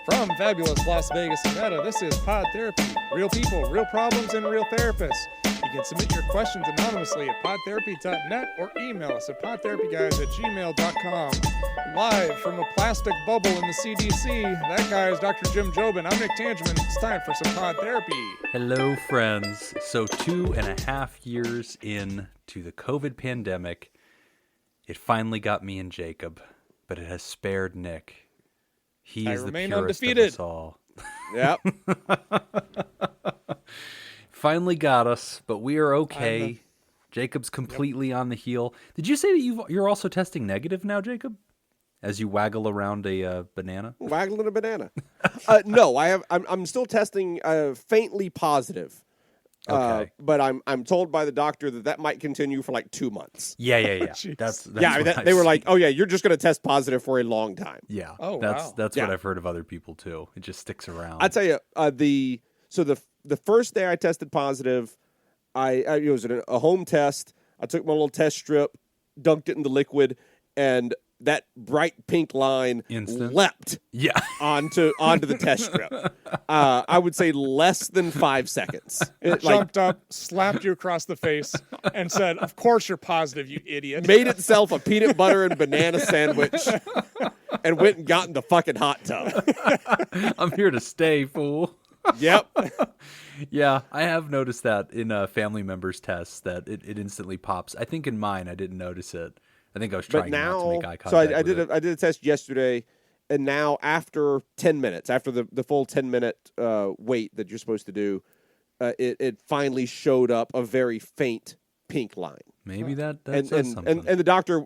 From fabulous Las Vegas, Nevada, this is Pod Therapy. Real people, real problems, and real therapists. You can submit your questions anonymously at podtherapy.net or email us at podtherapyguys@gmail.com. Live from a plastic bubble in the CDC, that guy is Dr. Jim Jobin. I'm Nick Tangeman. It's time for some Pod Therapy. Hello, friends. So 2.5 years into the COVID pandemic, it finally got me and Jacob, but it has spared Nick. He is the purest undefeated. of us all. Yep. Finally got us, but we are okay. Jacob's completely on the heel. Did you say that you're also testing negative now, Jacob? As you waggle around a banana? Waggling a banana. No, I'm still testing faintly positive. Okay. But I'm told by the doctor that might continue for like 2 months. Yeah. That's what they were I've like, seen. oh yeah, you're just going to test positive for a long time. Yeah. Oh, that's wow. what I've heard of other people too. It just sticks around. I tell you, the first day I tested positive, it was a home test. I took my little test strip, dunked it in the liquid, and that bright pink line leapt onto the test strip. I would say less than 5 seconds. It jumped up, slapped you across the face, and said, "Of course you're positive, you idiot." Made itself a peanut butter and banana sandwich and went and got in the fucking hot tub. I'm here to stay, fool. Yep. Yeah, I have noticed that in family members' tests that it instantly pops. I think in mine I didn't notice it. I think I was trying not to make eye contact. So I did a test yesterday, and now after 10 minutes, after the full 10-minute wait that you're supposed to do, it finally showed up a very faint pink line. Maybe that says something. And the doctor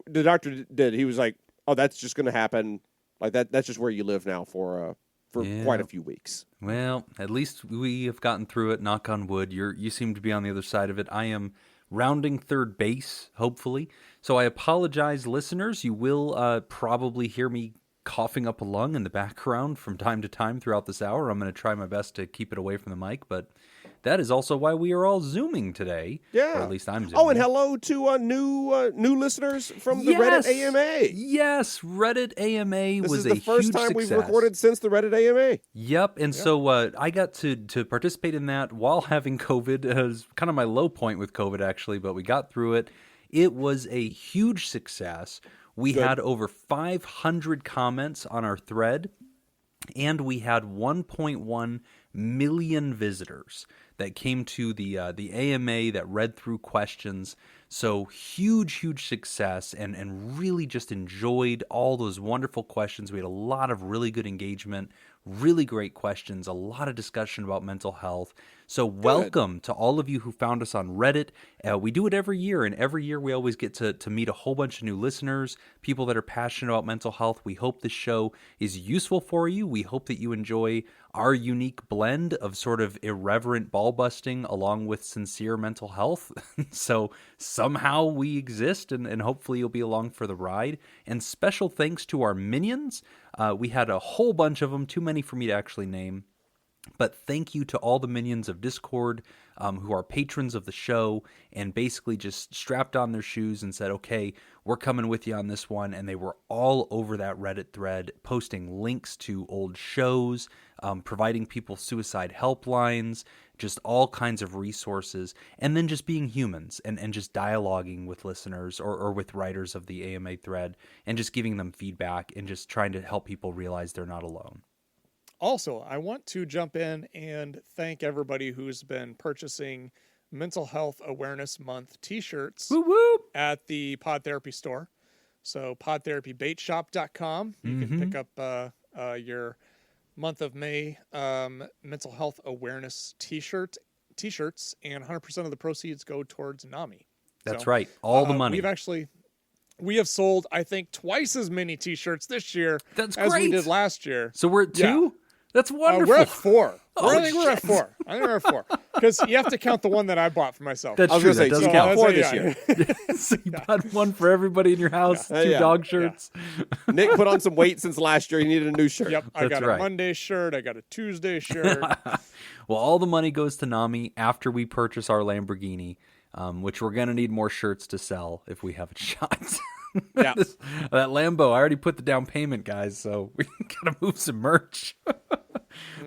did. He was like, "Oh, that's just going to happen. Like that. That's just where you live now for quite a few weeks." Well, at least we have gotten through it. Knock on wood. You seem to be on the other side of it. I am rounding third base, hopefully. So I apologize, listeners. You will probably hear me coughing up a lung in the background from time to time throughout this hour. I'm going to try my best to keep it away from the mic, but that is also why we are all Zooming today. Yeah. Or at least I'm Zooming. Oh, and hello to new listeners from the Reddit AMA. Yes, Reddit AMA was a huge success. This is the first time we've recorded since the Reddit AMA. Yep, and so I got to participate in that while having COVID. It was kind of my low point with COVID, actually, but we got through it. It was a huge success. We had over 500 comments on our thread, and we had 1.1 million visitors that came to the AMA that read through questions. So huge success, and really just enjoyed all those wonderful questions. We had a lot of really good engagement, really great questions, a lot of discussion about mental health. So welcome to all of you who found us on Reddit. We do it every year, and every year we always get to meet a whole bunch of new listeners, people that are passionate about mental health. We hope this show is useful for you. We hope that you enjoy our unique blend of sort of irreverent ball busting along with sincere mental health. So somehow we exist, and hopefully you'll be along for the ride. And special thanks to our minions. We had a whole bunch of them, too many for me to actually name. But thank you to all the minions of Discord who are patrons of the show and basically just strapped on their shoes and said, okay, we're coming with you on this one. And they were all over that Reddit thread, posting links to old shows, providing people suicide helplines, just all kinds of resources, and then just being humans and just dialoguing with listeners or with writers of the AMA thread and just giving them feedback and just trying to help people realize they're not alone. Also, I want to jump in and thank everybody who's been purchasing Mental Health Awareness Month t-shirts at the Pod Therapy store. So podtherapybaitshop.com. You can pick up your month of May mental health awareness t-shirts, and 100% of the proceeds go towards NAMI. That's right. All the money. We have sold, I think, twice as many t-shirts this year as we did last year. So we're at 2? Yeah. That's wonderful. We're at 4. I think we're at 4. Because you have to count the one that I bought for myself. That's true. That doesn't count. 4 this year. So you bought one for everybody in your house, 2 dog shirts. Yeah. Nick put on some weight since last year. He needed a new shirt. Yep, I got a Monday shirt. I got a Tuesday shirt. Well, all the money goes to NAMI after we purchase our Lamborghini, which we're going to need more shirts to sell if we have a shot. Yeah. That Lambo, I already put the down payment, guys, so we gotta move some merch.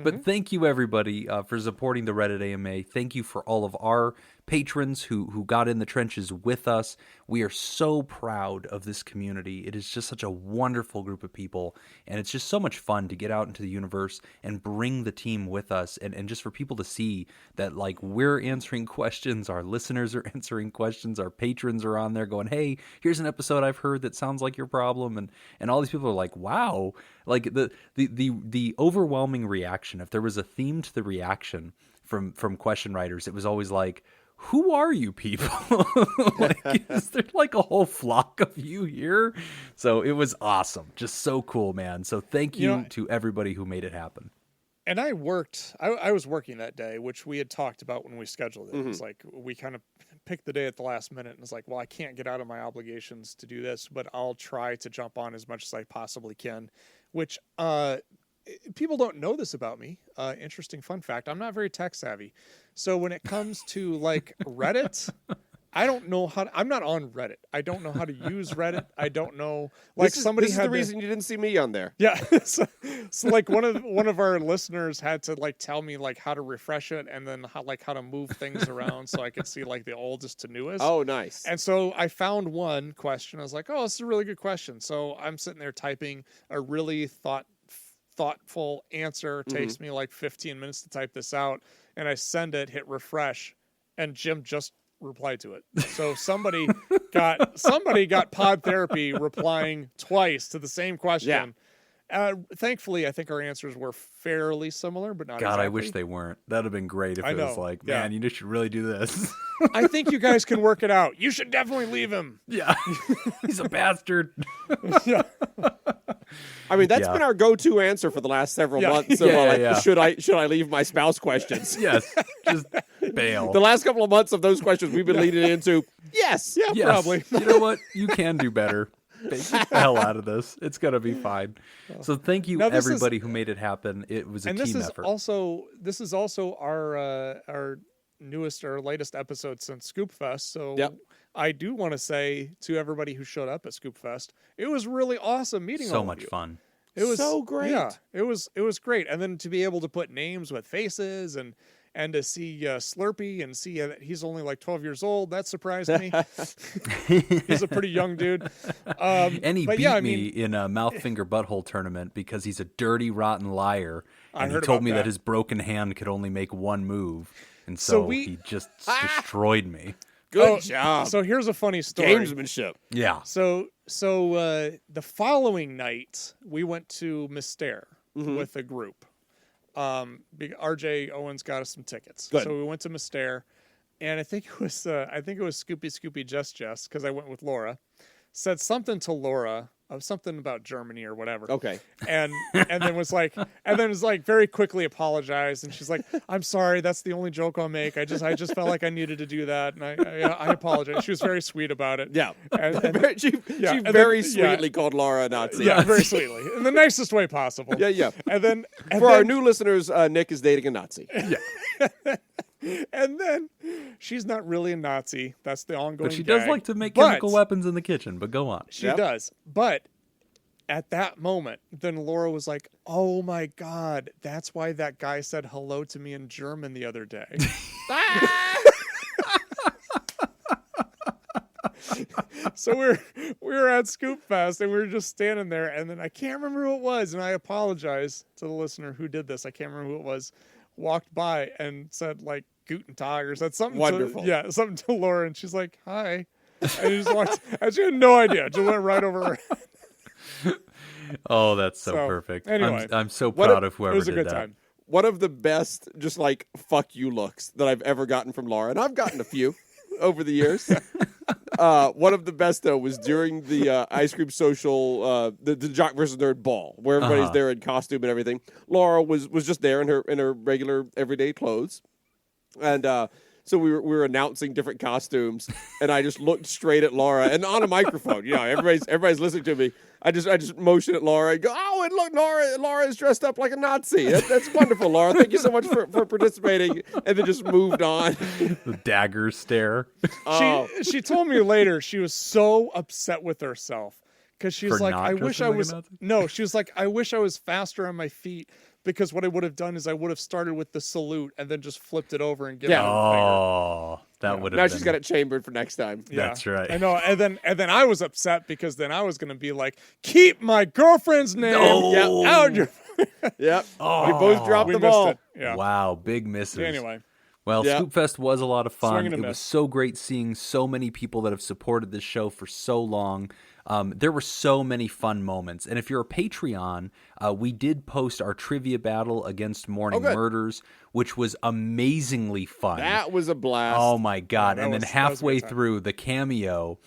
But thank you, everybody, for supporting the Reddit AMA. Thank you for all of our patrons who got in the trenches with us. We are so proud of this community. It is just such a wonderful group of people, and it's just so much fun to get out into the universe and bring the team with us, and just for people to see that, like, we're answering questions, our listeners are answering questions, our patrons are on there going, hey, here's an episode I've heard that sounds like your problem, and all these people are like, wow. Like, the overwhelming reaction, if there was a theme to the reaction from question writers, it was always like, who are you people? Like, is there like a whole flock of you here? So it was awesome. Just so cool, man. So thank you to everybody who made it happen. And I was working that day, which we had talked about when we scheduled it. It was like, we kind of picked the day at the last minute, and it's like, well, I can't get out of my obligations to do this, but I'll try to jump on as much as I possibly can, which, people don't know this about me. Interesting fun fact. I'm not very tech savvy. So when it comes to like Reddit, I don't know I'm not on Reddit. I don't know how to use Reddit. I don't know. Like, this somebody is had the reason you didn't see me on there. Yeah. So like one of our listeners had to like tell me like how to refresh it, and then how to move things around so I could see like the oldest to newest. Oh, nice. And so I found one question. I was like, oh, this is a really good question. So I'm sitting there typing a really thoughtful answer. Takes me like 15 minutes to type this out, and I send it, hit refresh, and Jim just replied to it. So somebody got Pod Therapy replying twice to the same question. Thankfully, I think our answers were fairly similar, but not exactly. I wish they weren't. That'd have been great if it was like, man, you should really do this. I think you guys can work it out. You should definitely leave him. Yeah. He's a bastard. Yeah. I mean, that's been our go-to answer for the last several months. Should I leave my spouse questions? Yes. Just bail. The last couple of months of those questions we've been leading into, yes. Yeah, probably. You know what? You can do better. Get the hell out of this. It's going to be fine. So thank you, everybody who made it happen. It was a team effort. This is also our newest or latest episode since Scoop Fest. So I do want to say to everybody who showed up at Scoop Fest, it was really awesome meeting all of you. So much fun. It was so great. Yeah, it was great. And then to be able to put names with faces and to see Slurpee and see that he's only like 12 years old, that surprised me. He's a pretty young dude. And he beat me in a mouth, finger, butthole tournament because he's a dirty, rotten liar. And he told me that his broken hand could only make one move. And so he just destroyed me. Good job. So here's a funny story. Gamesmanship. Yeah. So the following night, we went to Mystere with a group. RJ Owens got us some tickets. Good. So we went to Mystere, and I think it was Scoopy Just because I went with Laura. Said something to Laura of something about Germany or whatever. Okay. And then was like very quickly apologized, and she's like, "I'm sorry, that's the only joke I'll make. I just felt like I needed to do that, and I apologize." She was very sweet about it. Yeah. And she very sweetly called Laura a Nazi. Yeah, very sweetly, in the nicest way possible. Yeah. And then our new listeners, Nick is dating a Nazi. Yeah. And then she's not really a Nazi. That's the ongoing. But she gag. does like to make chemical weapons in the kitchen. But go on. She does. But at that moment, then Laura was like, "Oh my God, that's why that guy said hello to me in German the other day." So we were at Scoop Fest, and we were just standing there, and then I can't remember who it was, and I apologize to the listener who did this. I can't remember who it was. Walked by and said like Guten Tag or said something. Wonderful. Something to Laura, and she's like, "Hi," and he just walked. And she had no idea. Just went right over her head. Oh, that's so perfect. Anyway, I'm so proud of whoever did that. It was a good time. One of the best, just like fuck you looks that I've ever gotten from Laura, and I've gotten a few over the years. One of the best though was during the ice cream social, the Jock versus Nerd ball, where everybody's there in costume and everything. Laura was just there in her regular everyday clothes, and So we were announcing different costumes, and I just looked straight at Laura, and on a microphone, everybody's listening to me. I just motioned at Laura and go, oh, and look, Laura is dressed up like a Nazi. That's wonderful, Laura. Thank you so much for participating. And then just moved on. The dagger stare. She told me later she was so upset with herself because she's For like, not I wish I dressing like a was. Nazi? No, she was like, I wish I was faster on my feet because what I would have done is I would have started with the salute and then just flipped it over and given her the finger. Oh, that would have Now been. she's got it chambered for next time. Yeah, That's right. I know. And then I was upset because then I was going to be like, keep my girlfriend's name out your. Yep. Oh. We both dropped We the missed ball. it. Yeah. Wow, big misses. Anyway. Well, Yeah. Scoopfest was a lot of fun. Swing and a It was miss. so great seeing so many people that have supported this show for so long. There were so many fun moments. And if you're a Patreon, we did post our trivia battle against Morning good. Murders, which was amazingly fun. That was a blast. Oh my God. Yeah, And that then was a good halfway time. through the cameo,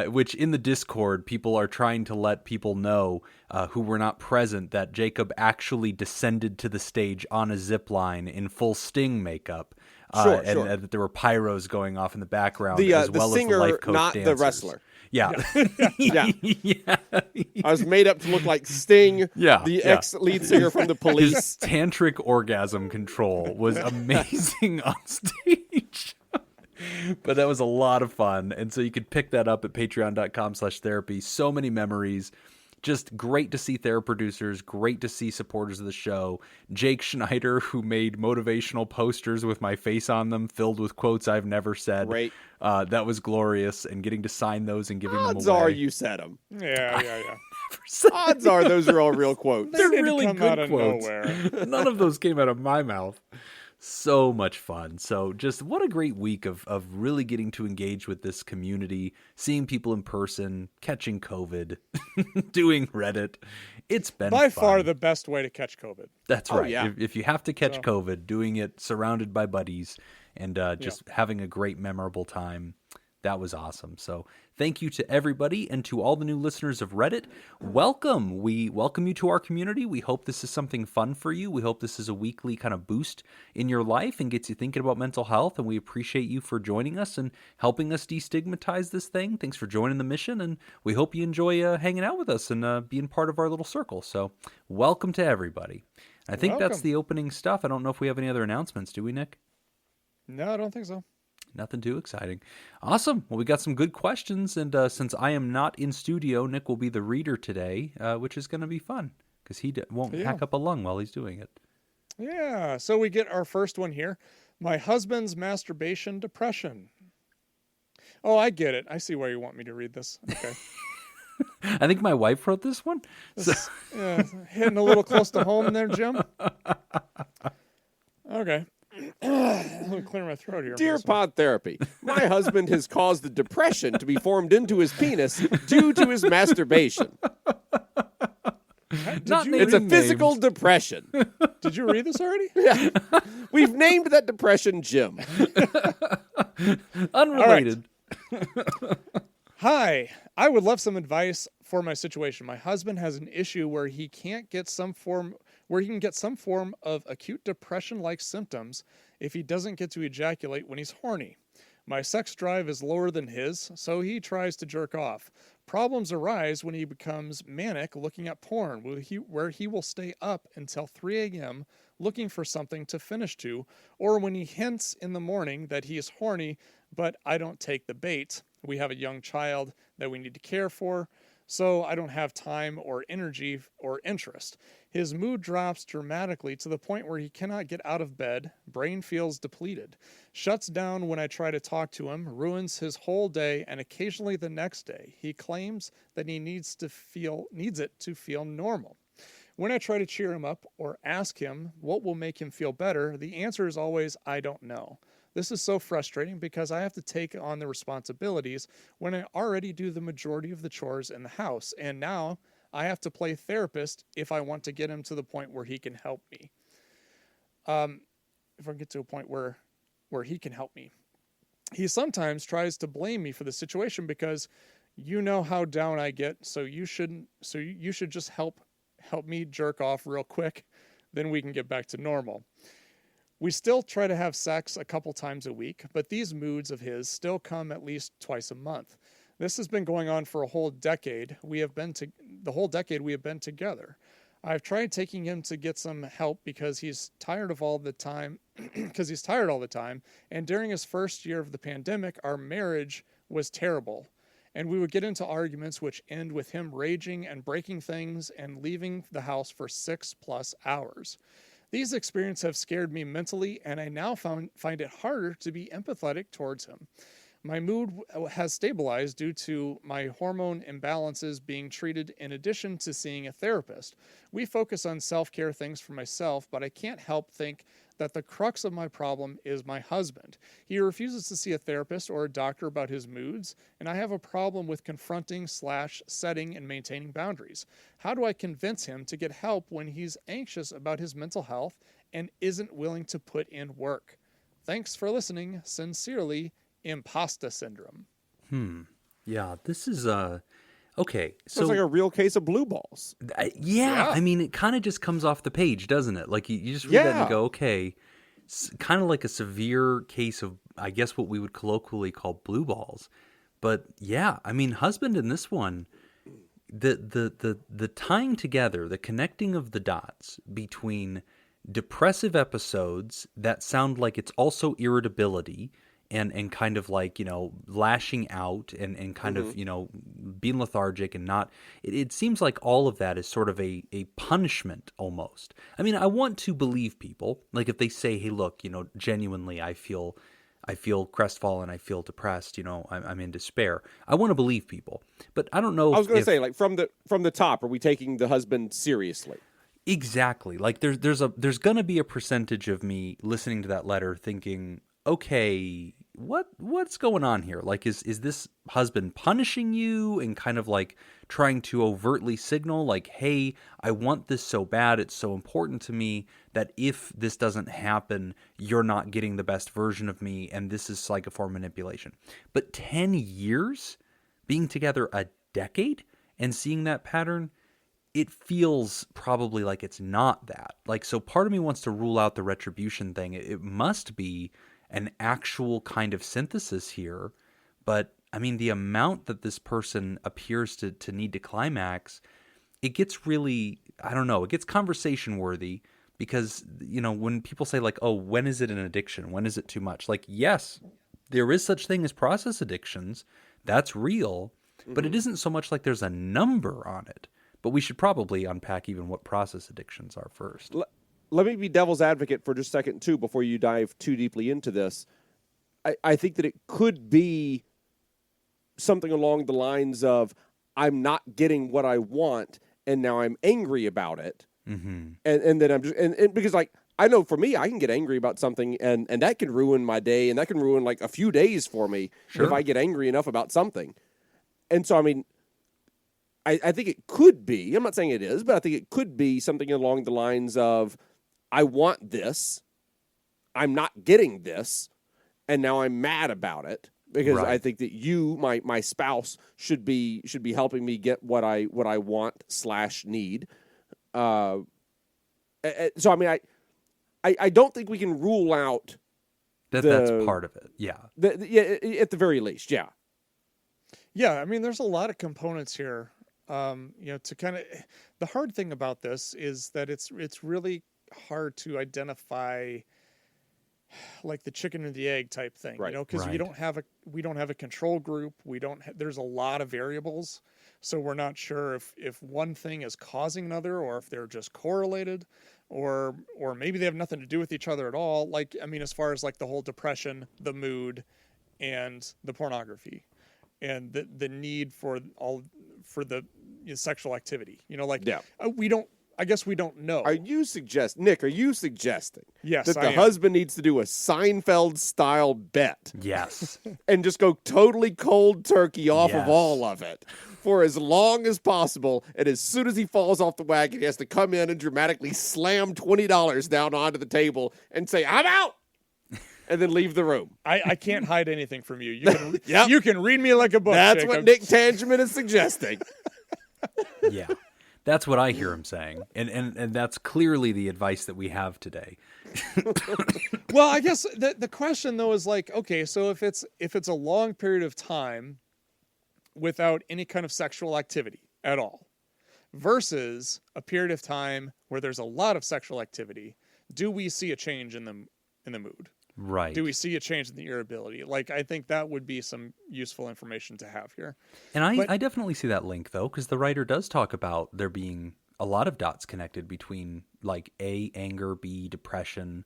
which in the Discord, people are trying to let people know who were not present that Jacob actually descended to the stage on a zip line in full Sting makeup. Sure. And that there were pyros going off in the background The as well singer, as the life coach not dancers. the wrestler. Yeah. Yeah. Yeah. I was made up to look like Sting, Yeah, the yeah. ex-lead singer from the His Police. tantric orgasm control was amazing on stage. But that was a lot of fun. And so you could pick that up at patreon.com/therapy. So many memories. Just great to see producers, great to see supporters of the show. Jake Schneider, who made motivational posters with my face on them, filled with quotes I've never said. Great. That was glorious, and getting to sign those and giving Odds them away. are you said them. Yeah. Odds are those are all real quotes. They're They didn't really come good out of quotes. nowhere. None of those came out of my mouth. So much fun. So just what a great week of really getting to engage with this community, seeing people in person, catching COVID, doing Reddit. It's been By fun. far the best way to catch COVID. That's Oh, right. yeah. If you have to catch COVID, doing it surrounded by buddies and just having a great, memorable time, that was awesome. So thank you to everybody and to all the new listeners of Reddit. Welcome. We welcome you to our community. We hope this is something fun for you. We hope this is a weekly kind of boost in your life and gets you thinking about mental health. And we appreciate you for joining us and helping us destigmatize this thing. Thanks for joining the mission. And we hope you enjoy hanging out with us and being part of our little circle. So welcome to everybody. I think that's Welcome. the opening stuff. I don't know if we have any other announcements. Do we, Nick? No, I don't think so. Nothing too exciting. Awesome. Well, we got some good questions, and since I am not in studio, Nick will be the reader today, which is going to be fun because he won't hack up a lung while he's doing it. Yeah. So we get our first one here. My husband's masturbation depression. Oh, I get it. I see why you want me to read this. Okay. I think my wife wrote this one. This, hitting a little close to home there, Jim. Okay. Let me clear my throat here. Dear Pod Therapy, my husband has caused a depression to be formed into his penis due to his masturbation. It's a physical depression. Did you read this already? Yeah. We've named that depression Jim. Unrelated. Hi, I would love some advice for my situation. My husband has an issue where he can get some form of acute depression-like symptoms if he doesn't get to ejaculate when he's horny. My sex drive is lower than his, so he tries to jerk off. Problems arise when he becomes manic looking at porn, where he will stay up until 3 a.m. looking for something to finish to, or when he hints in the morning that he is horny, but I don't take the bait. We have a young child that we need to care for, so I don't have time or energy or interest. His mood drops dramatically to the point where he cannot get out of bed, brain feels depleted, shuts down when I try to talk to him, ruins his whole day, and occasionally the next day. He claims that he needs it to feel normal. When I try to cheer him up or ask him what will make him feel better, the answer is always, I don't know. This is so frustrating because I have to take on the responsibilities when I already do the majority of the chores in the house, and now I have to play therapist if I want to get him to the point where he can help me. If I get to a point where he can help me. He sometimes tries to blame me for the situation because you know how down I get, so you should just help me jerk off real quick, then we can get back to normal. We still try to have sex a couple times a week, but these moods of his still come at least twice a month. This has been going on for a whole decade. The whole decade we have been together. I've tried taking him to get some help because he's tired all the time. And during his first year of the pandemic, our marriage was terrible. And we would get into arguments which end with him raging and breaking things and leaving the house for 6+ hours. These experiences have scared me mentally, and I now find it harder to be empathetic towards him. My mood has stabilized due to my hormone imbalances being treated in addition to seeing a therapist. We focus on self-care things for myself, but I can't help think that the crux of my problem is my husband. He refuses to see a therapist or a doctor about his moods, and I have a problem with confronting / setting and maintaining boundaries. How do I convince him to get help when he's anxious about his mental health and isn't willing to put in work? Thanks for listening. Sincerely, Imposter syndrome. Yeah, this is okay. So it's like a real case of blue balls. Yeah, I mean, it kind of just comes off the page, doesn't it? Like you just read that and go, okay, kind of like a severe case of, I guess, what we would colloquially call blue balls. But yeah, I mean, husband in this one, the tying together, the connecting of the dots between depressive episodes that sound like it's also irritability. And kind of like, lashing out and kind of, being lethargic and not, it seems like all of that is sort of a punishment almost. I mean, I want to believe people, like if they say, hey, look, genuinely, I feel crestfallen, I feel depressed, I'm in despair. I want to believe people, but I don't know. I was going to say, like from the top, are we taking the husband seriously? Exactly. Like there's going to be a percentage of me listening to that letter thinking, okay, what's going on here? Like, is this husband punishing you and kind of like trying to overtly signal like, hey, I want this so bad, it's so important to me that if this doesn't happen, you're not getting the best version of me, and this is like a form of manipulation. But 10 years being together, a decade, and seeing that pattern, it feels probably like it's not that. Like, so part of me wants to rule out the retribution thing. It must be an actual kind of synthesis here, but I mean, the amount that this person appears to need to climax, it gets really, I don't know, it gets conversation worthy because, when people say like, oh, when is it an addiction? When is it too much? Like, yes, there is such thing as process addictions. That's real, but it isn't so much like there's a number on it. But we should probably unpack even what process addictions are first. Let me be devil's advocate for just a second, too, before you dive too deeply into this. I think that it could be something along the lines of, I'm not getting what I want, and now I'm angry about it. Mm-hmm. And then I'm just, and because, like, I know for me, I can get angry about something, and that can ruin my day, and that can ruin, like, a few days for me if I get angry enough about something. And so, I mean, I think it could be, I'm not saying it is, but I think it could be something along the lines of, I want this, I'm not getting this, and now I'm mad about it because I think that you, my spouse, should be helping me get what I want / need. So I mean, I don't think we can rule out that's part of it. Yeah, at the very least, yeah. Yeah, I mean, there's a lot of components here. To kind of, the hard thing about this is that it's really hard to identify like the chicken and the egg type thing, because we don't have a control group. There's a lot of variables. So we're not sure if one thing is causing another or if they're just correlated or maybe they have nothing to do with each other at all. Like, I mean, as far as like the whole depression, the mood, and the pornography and the need for the sexual activity, I guess we don't know. Nick, are you suggesting yes, that the husband needs to do a Seinfeld-style bet? Yes. And just go totally cold turkey off of all of it for as long as possible, and as soon as he falls off the wagon, he has to come in and dramatically slam $20 down onto the table and say, I'm out! And then leave the room. I can't hide anything from you. You can read me like a book. That's Jacob. what Nick Tangeman is suggesting. Yeah. That's what I hear him saying. And that's clearly the advice that we have today. Well, I guess the question though is like, okay, so if it's a long period of time without any kind of sexual activity at all versus a period of time where there's a lot of sexual activity, do we see a change in the mood? Right. Do we see a change in the irritability? Like, I think that would be some useful information to have here. And I definitely see that link, though, because the writer does talk about there being a lot of dots connected between, like, A, anger, B, depression,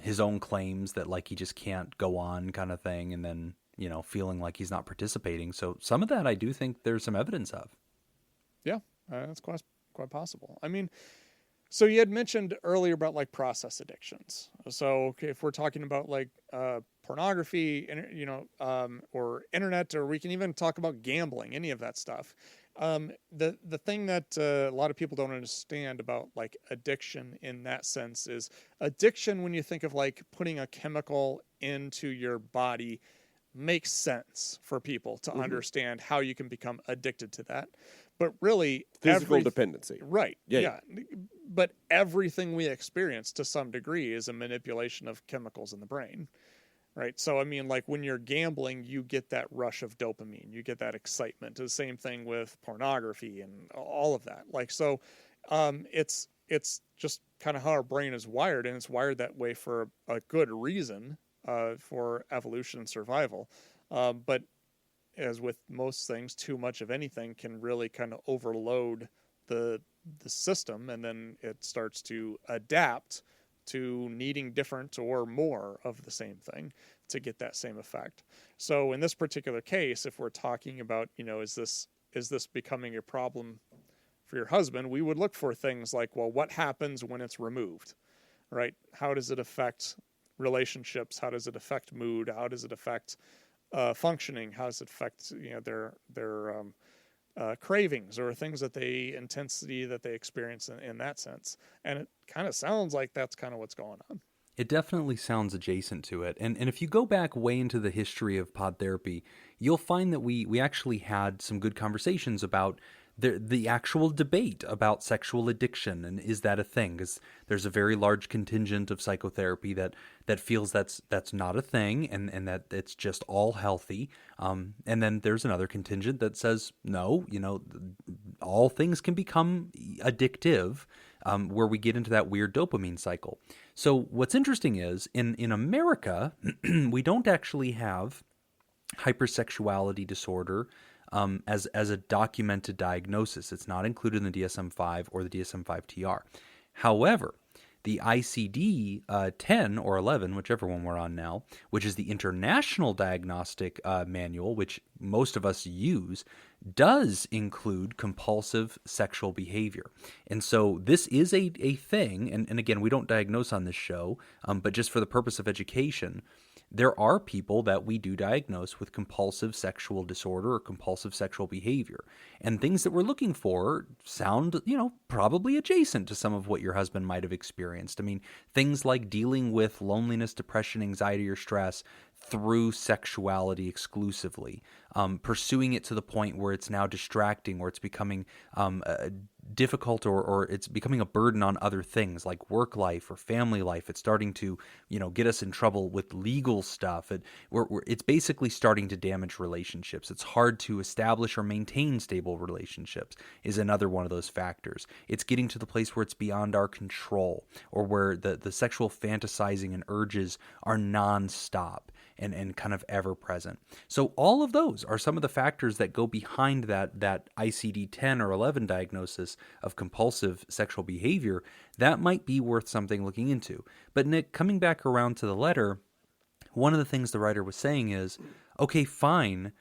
his own claims that, like, he just can't go on kind of thing, and then, you know, feeling like he's not participating. So some of that I do think there's some evidence of. Yeah, that's quite possible. I mean, so you had mentioned earlier about like process addictions. So okay, if we're talking about like pornography, or internet, or we can even talk about gambling, any of that stuff. The thing that a lot of people don't understand about like addiction in that sense is addiction, when you think of like putting a chemical into your body, makes sense for people to understand how you can become addicted to that. But really, physical dependency. Right. Yeah. But everything we experience to some degree is a manipulation of chemicals in the brain. Right. So, I mean, like when you're gambling, you get that rush of dopamine, you get that excitement. The same thing with pornography and all of that. Like, so it's just kind of how our brain is wired, and it's wired that way for a good reason, for evolution and survival. But as with most things, too much of anything can really kind of overload the system, and then it starts to adapt to needing different or more of the same thing to get that same effect. So in this particular case, if we're talking about, is this becoming a problem for your husband, we would look for things like, well, what happens when it's removed, right? How does it affect relationships? How does it affect mood? How does it affect functioning? How does it affect their cravings or things intensity that they experience in that sense? And it kind of sounds like that's kind of what's going on. It definitely sounds adjacent to it. And if you go back way into the history of pod therapy, you'll find that we actually had some good conversations about the actual debate about sexual addiction, and is that a thing? Because there's a very large contingent of psychotherapy that feels that's not a thing, and that it's just all healthy. And then there's another contingent that says no, all things can become addictive, where we get into that weird dopamine cycle. So what's interesting is in America, we don't actually have hypersexuality disorder as a documented diagnosis. It's not included in the DSM-5 or the DSM-5-TR. However, the ICD-10 or 11, whichever one we're on now, which is the International Diagnostic Manual, which most of us use, does include compulsive sexual behavior. And so this is a thing, and again, we don't diagnose on this show, but just for the purpose of education, there are people that we do diagnose with compulsive sexual disorder or compulsive sexual behavior. And things that we're looking for sound, probably adjacent to some of what your husband might have experienced. I mean, things like dealing with loneliness, depression, anxiety, or stress through sexuality exclusively, pursuing it to the point where it's now distracting, or it's becoming difficult, or it's becoming a burden on other things like work life or family life. It's starting to, get us in trouble with legal stuff. It's basically starting to damage relationships. It's hard to establish or maintain stable relationships is another one of those factors. It's getting to the place where it's beyond our control, or where the sexual fantasizing and urges are nonstop and kind of ever present. So all of those are some of the factors that go behind that ICD-10 or 11 diagnosis of compulsive sexual behavior. That might be worth something looking into. But Nick, coming back around to the letter, one of the things the writer was saying is, okay, fine,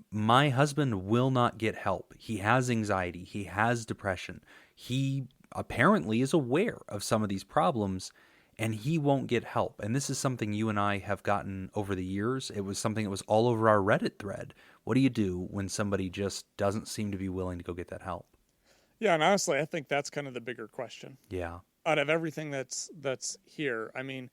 my husband will not get help. He has anxiety. He has depression. He apparently is aware of some of these problems, and he won't get help. And this is something you and I have gotten over the years. It was something that was all over our Reddit thread. What do you do when somebody just doesn't seem to be willing to go get that help? Yeah, and honestly, I think that's kind of the bigger question. Yeah. Out of everything that's here, I mean,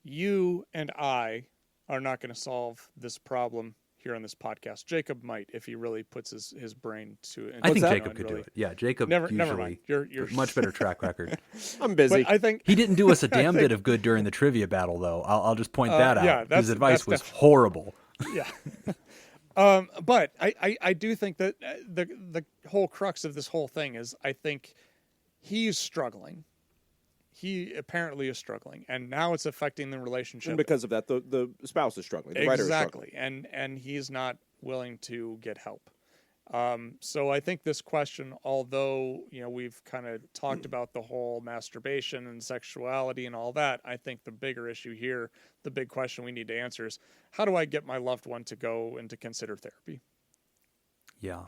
you and I are not going to solve this problem here on this podcast. Jacob might, if he really puts his brain to it. I think Jacob could do it. Yeah, Jacob never usually mind. You're much better track record. I'm busy. But I think He didn't do us a damn bit of good during the trivia battle, though. I'll just point that out. yeah, His advice that's was horrible. yeah. But I do think that the whole crux of this whole thing is I think he's struggling. He apparently is struggling, and now it's affecting the relationship. And because of that, the spouse is struggling. The writer is struggling. Exactly, and he's not willing to get help. So I think this question, although we've kind of talked about the whole masturbation and sexuality and all that, I think the bigger issue here, the big question we need to answer is, how do I get my loved one to go and to consider therapy? Yeah.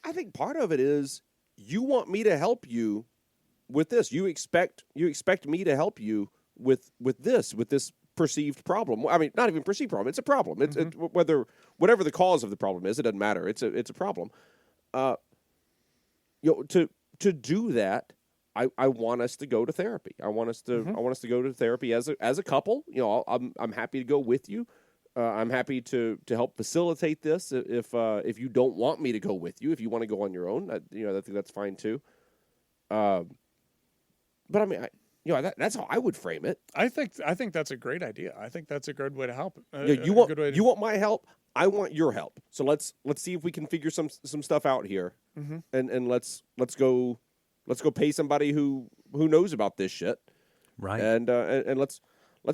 I think part of it is you want me to help you with this. You expect me to help you with this perceived problem. I mean, not even perceived problem. It's a problem. It's whatever the cause of the problem is, it doesn't matter. It's a problem. To do that, I want us to go to therapy. I want us to go to therapy as a couple. I'm happy to go with you. I'm happy to help facilitate this. If you don't want me to go with you, if you want to go on your own, I think that's fine too. But I mean, that's how I would frame it. I think that's a great idea. I think that's a good way to help. You want my help. I want your help. So let's see if we can figure some stuff out here, and let's go pay somebody who knows about this shit, right? And let's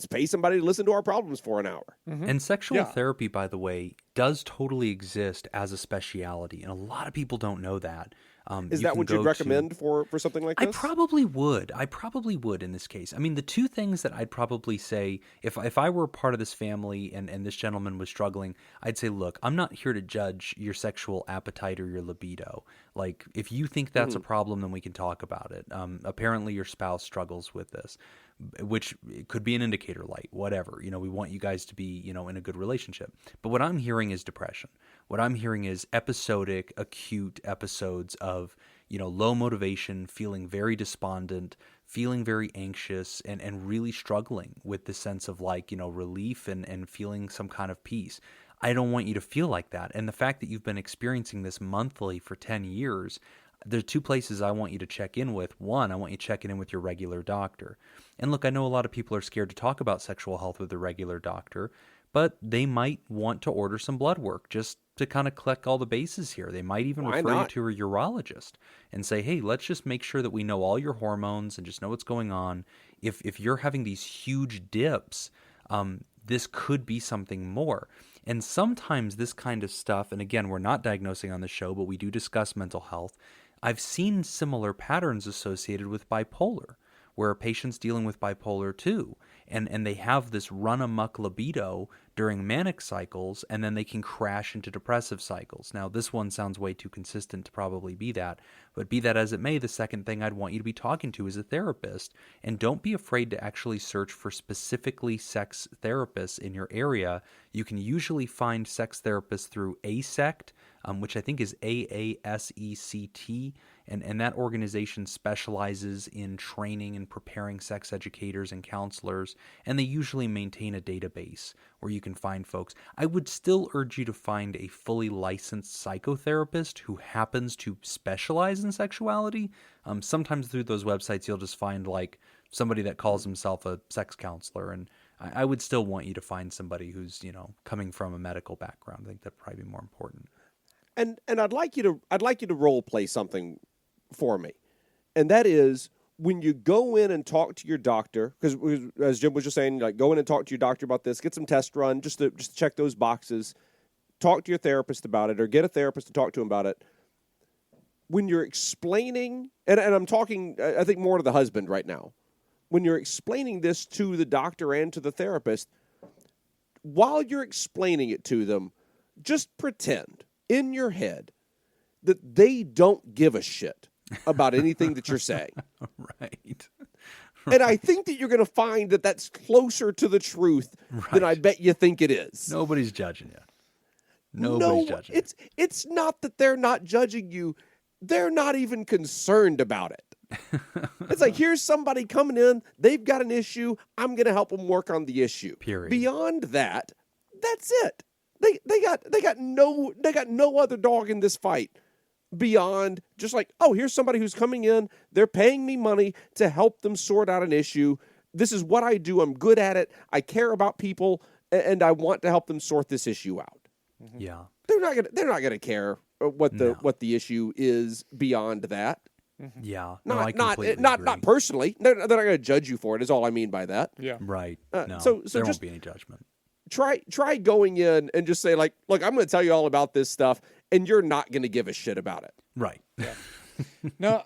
pay somebody to listen to our problems for an hour. And sexual therapy, by the way, does totally exist as a speciality, and a lot of people don't know that. Is that what you'd recommend for something like this? I probably would in this case. I mean, the two things that I'd probably say, if I were part of this family and this gentleman was struggling, I'd say, look, I'm not here to judge your sexual appetite or your libido. Like, if you think that's a problem, then we can talk about it. Apparently your spouse struggles with this, which could be an indicator light, whatever. We want you guys to be, in a good relationship. But what I'm hearing is depression. What I'm hearing is episodic, acute episodes of, low motivation, feeling very despondent, feeling very anxious, and really struggling with the sense of relief and feeling some kind of peace. I don't want you to feel like that. And the fact that you've been experiencing this monthly for 10 years, there are two places I want you to check in with. One, I want you checking in with your regular doctor. And look, I know a lot of people are scared to talk about sexual health with their regular doctor, but they might want to order some blood work just to kind of collect all the bases here. They might even refer you to a urologist and say, hey, let's just make sure that we know all your hormones and just know what's going on. If you're having these huge dips, this could be something more. And sometimes this kind of stuff, and again, we're not diagnosing on the show, but we do discuss mental health. I've seen similar patterns associated with bipolar, where a patient's dealing with bipolar too, and they have this run-amok libido during manic cycles, and then they can crash into depressive cycles. Now, this one sounds way too consistent to probably be that, but be that as it may, the second thing I'd want you to be talking to is a therapist, and don't be afraid to actually search for specifically sex therapists in your area. You can usually find sex therapists through AASECT, which I think is AASECT, and that organization specializes in training and preparing sex educators and counselors, and they usually maintain a database where you can find folks. I would still urge you to find a fully licensed psychotherapist who happens to specialize in sexuality. Sometimes through those websites, you'll just find somebody that calls himself a sex counselor, and I would still want you to find somebody who's, coming from a medical background. I think that'd probably be more important. And I'd like you to role play something for me, and that is when you go in and talk to your doctor, because as Jim was just saying, go in and talk to your doctor about this, get some tests run just to check those boxes, talk to your therapist about it, or get a therapist to talk to him about it. When you're explaining, and I'm talking, I think more to the husband right now, when you're explaining this to the doctor and to the therapist, while you're explaining it to them, just pretend in your head that they don't give a shit about anything that you're saying. Right. And I think that you're going to find that that's closer to the truth than I bet you think it is. Nobody's judging you. Nobody's judging you. It's not that they're not judging you. They're not even concerned about it. It's like, here's somebody coming in. They've got an issue. I'm going to help them work on the issue. Period. Beyond that, that's it. they got no other dog in this fight beyond just like, oh, here's somebody who's coming in. They're paying me money to help them sort out an issue. This is what I do. I'm good at it. I care about people, and I want to help them sort this issue out. Yeah. They're not gonna care what the issue is beyond that. Yeah. Not personally. They're not going to judge you for it. Is all I mean by that. Yeah. Right. No. So there just won't be any judgment. Try going in and just say like, look, I'm going to tell you all about this stuff, and you're not going to give a shit about it. Right. Yeah. Now,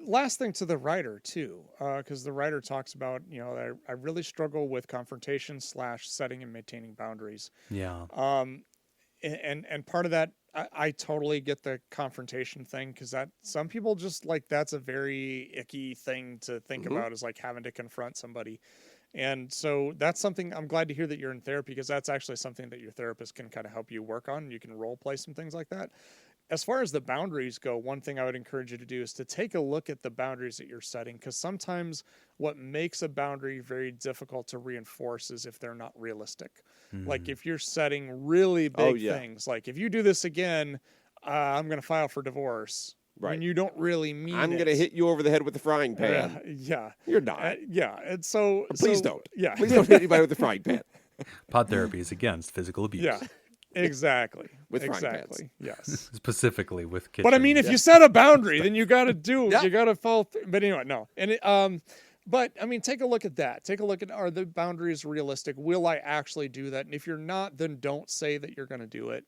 last thing to the writer too, because the writer talks about, I really struggle with confrontation / setting and maintaining boundaries. Yeah. And part of that, I totally get the confrontation thing, because that some people just like, that's a very icky thing to think about, is like having to confront somebody. And so that's something I'm glad to hear that you're in therapy, because that's actually something that your therapist can kind of help you work on. You can role play some things like that. As far as the boundaries go, one thing I would encourage you to do is to take a look at the boundaries that you're setting, because sometimes what makes a boundary very difficult to reinforce is if they're not realistic. Like if you're setting really big things, like if you do this again, I'm going to file for divorce. Right. And you don't really mean I'm going to hit you over the head with the frying pan. Yeah. You're not. And so... Please don't. Yeah. Please don't hit anybody with the frying pan. Pod therapy is against physical abuse. Yeah. Exactly. With frying exactly. pans. Yes. Specifically with kitchen. But I mean, if you set a boundary, then you got to you got to follow through. But anyway, no. And but I mean, take a look at that. Take a look at, are the boundaries realistic? Will I actually do that? And if you're not, then don't say that you're going to do it.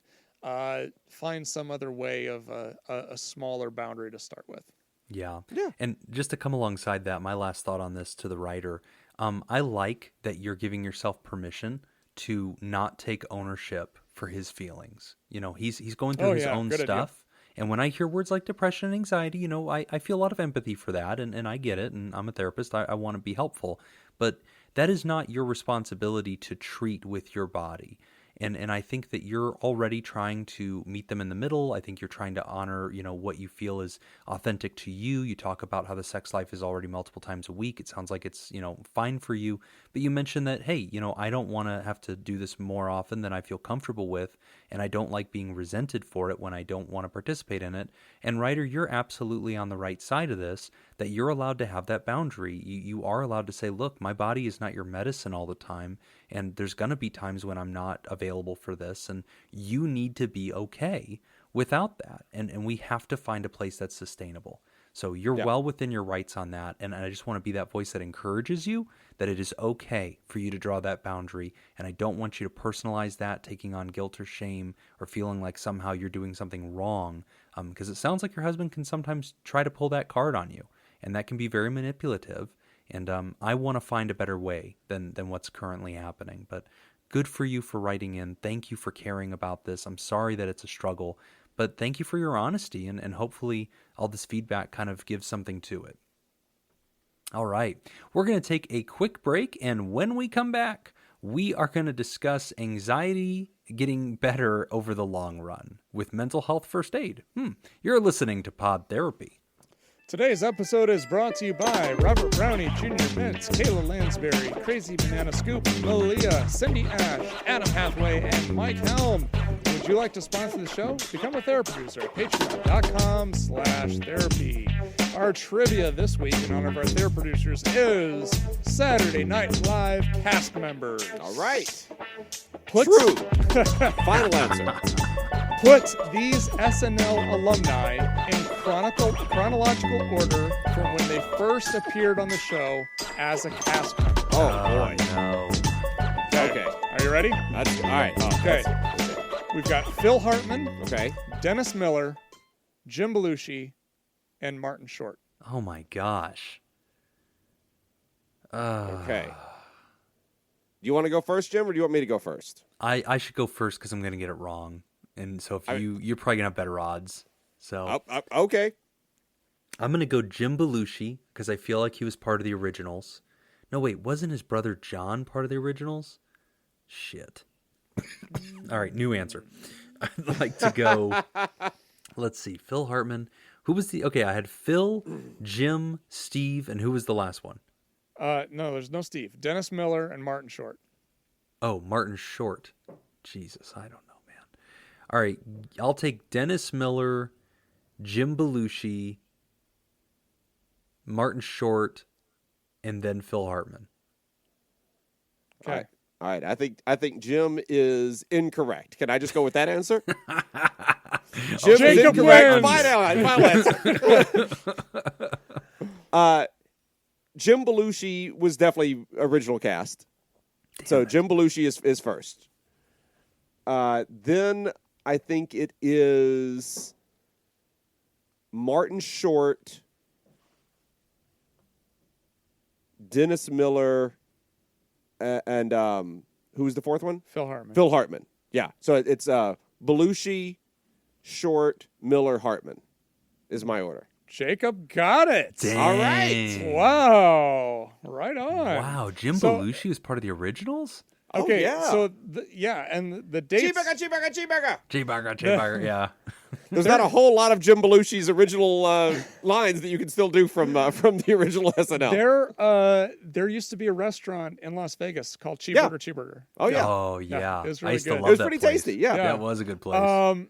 Find some other way of a smaller boundary to start with. Yeah. And just to come alongside that, my last thought on this to the writer, I like that you're giving yourself permission to not take ownership for his feelings. He's going through his own stuff. Idea. And when I hear words like depression and anxiety, I feel a lot of empathy for that, and I get it, and I'm a therapist. I want to be helpful. But that is not your responsibility to treat with your body. And I think that you're already trying to meet them in the middle. I think you're trying to honor, what you feel is authentic to you. You talk about how the sex life is already multiple times a week. It sounds like it's, fine for you. But you mentioned that, hey, I don't want to have to do this more often than I feel comfortable with. And I don't like being resented for it when I don't want to participate in it. And writer, you're absolutely on the right side of this, that you're allowed to have that boundary. You are allowed to say, look, my body is not your medicine all the time. And there's going to be times when I'm not available for this, and you need to be okay without that. And we have to find a place that's sustainable. So you're well within your rights on that. And I just want to be that voice that encourages you that it is okay for you to draw that boundary. And I don't want you to personalize that, taking on guilt or shame or feeling like somehow you're doing something wrong. Because it sounds like your husband can sometimes try to pull that card on you, and that can be very manipulative. And I want to find a better way than what's currently happening. But good for you for writing in. Thank you for caring about this. I'm sorry that it's a struggle, but thank you for your honesty. And hopefully all this feedback kind of gives something to it. All right. We're going to take a quick break. And when we come back, we are going to discuss anxiety getting better over the long run with mental health first aid. You're listening to Pod Therapy. Today's episode is brought to you by Robert Brownie, Junior Mintz, Kayla Lansbury, Crazy Banana Scoop, Malia, Cindy Ash, Adam Hathaway, and Mike Helm. Would you like to sponsor the show? Become a therapy producer at patreon.com/therapy. Our trivia this week in honor of our therapy producers is Saturday Night Live cast members. All right. True. Final answer. Put these SNL alumni in chronological order from when they first appeared on the show as a cast member. Oh, boy. No. Okay. Are you ready? All right. Okay. We've got Phil Hartman. Okay. Dennis Miller, Jim Belushi, and Martin Short. Oh, my gosh. Okay. Do you want to go first, Jim, or do you want me to go first? I should go first because I'm going to get it wrong. And so if you're probably going to have better odds. So okay. I'm going to go Jim Belushi because I feel like he was part of the originals. No, wait, wasn't his brother John part of the originals? Shit. All right, new answer. I'd like to go, let's see, Phil Hartman. Who was okay, I had Phil, Jim, Steve, and who was the last one? No, there's no Steve. Dennis Miller and Martin Short. Oh, Martin Short. Jesus, I don't know, man. All right, I'll take Dennis Miller, Jim Belushi, Martin Short, and then Phil Hartman. Okay. All right. I think Jim is incorrect. Can I just go with that answer? Jim is Jacob incorrect. wins. Final answer. Jim Belushi was definitely original cast. So Jim Belushi is first. Then I think it is Martin Short, Dennis Miller, and who was the fourth one? Phil Hartman. Phil Hartman. Yeah. So it's Belushi, Short, Miller, Hartman is my order. Jacob got it. Dang. All right. Wow. Right on. Wow, Jim So- Belushi was part of the originals? Okay. yeah. So and the dates. Cheeseburger. Cheeseburger, yeah. There's not a whole lot of Jim Belushi's original lines that you can still do from the original SNL. There used to be a restaurant in Las Vegas called Yeah. Cheeseburger. Oh yeah. Oh, yeah. it was I really used to good. love It was that pretty place. tasty. Yeah. That was a good place.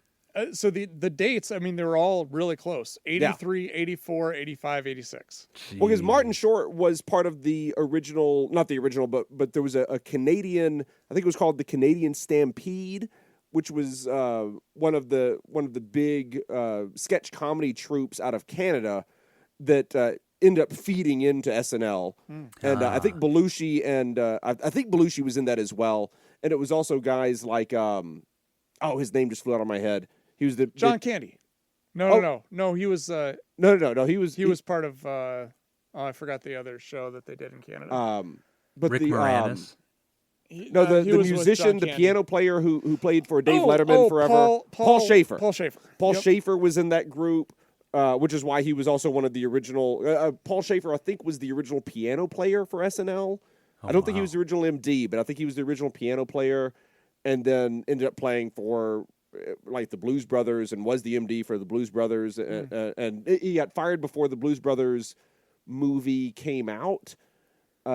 So the dates, I mean, they were all really close. 83, 84, 85, 86. Well, because Martin Jeez. Short was part of the original, not the original, but there was a Canadian, I think it was called the Canadian Stampede, which was one of the big sketch comedy troupes out of Canada that ended up feeding into SNL. And I think Belushi I think Belushi was in that as well. And it was also guys like his name just flew out of my head. He was the John Candy. No. He was No. He was part of I forgot the other show that they did in Canada. but Rick the Moranis. no, the he was with musician, John the Candy. piano player who played for Dave Letterman forever. Paul Schaefer. Paul Schaefer. Paul Yep. Schaefer was in that group, which is why he was also one of the original. Paul Schaefer, I think, was the original piano player for SNL. I don't think he was the original MD, but I think he was the original piano player, and then ended up playing for like the Blues Brothers and was the MD for the Blues Brothers, and he got fired before the Blues Brothers movie came out.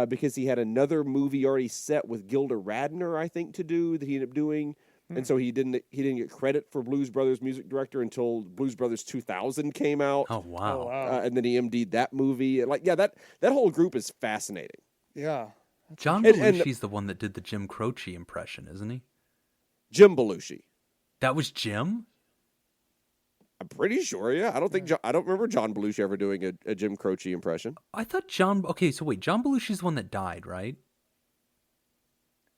Because he had another movie already set with Gilda Radner, I think, to do that he ended up doing, and so he didn't get credit for Blues Brothers music director until Blues Brothers 2000 came out. Oh, wow. Oh, wow. And then he MD'd that movie. And that whole group is fascinating. Yeah. John And- Belushi's the one that did the Jim Croce impression, isn't he? Jim Belushi, That was Jim? I'm pretty sure. Yeah, I don't remember John Belushi ever doing a Jim Croce impression. I thought John... Okay, so wait, John Belushi's the one that died, right?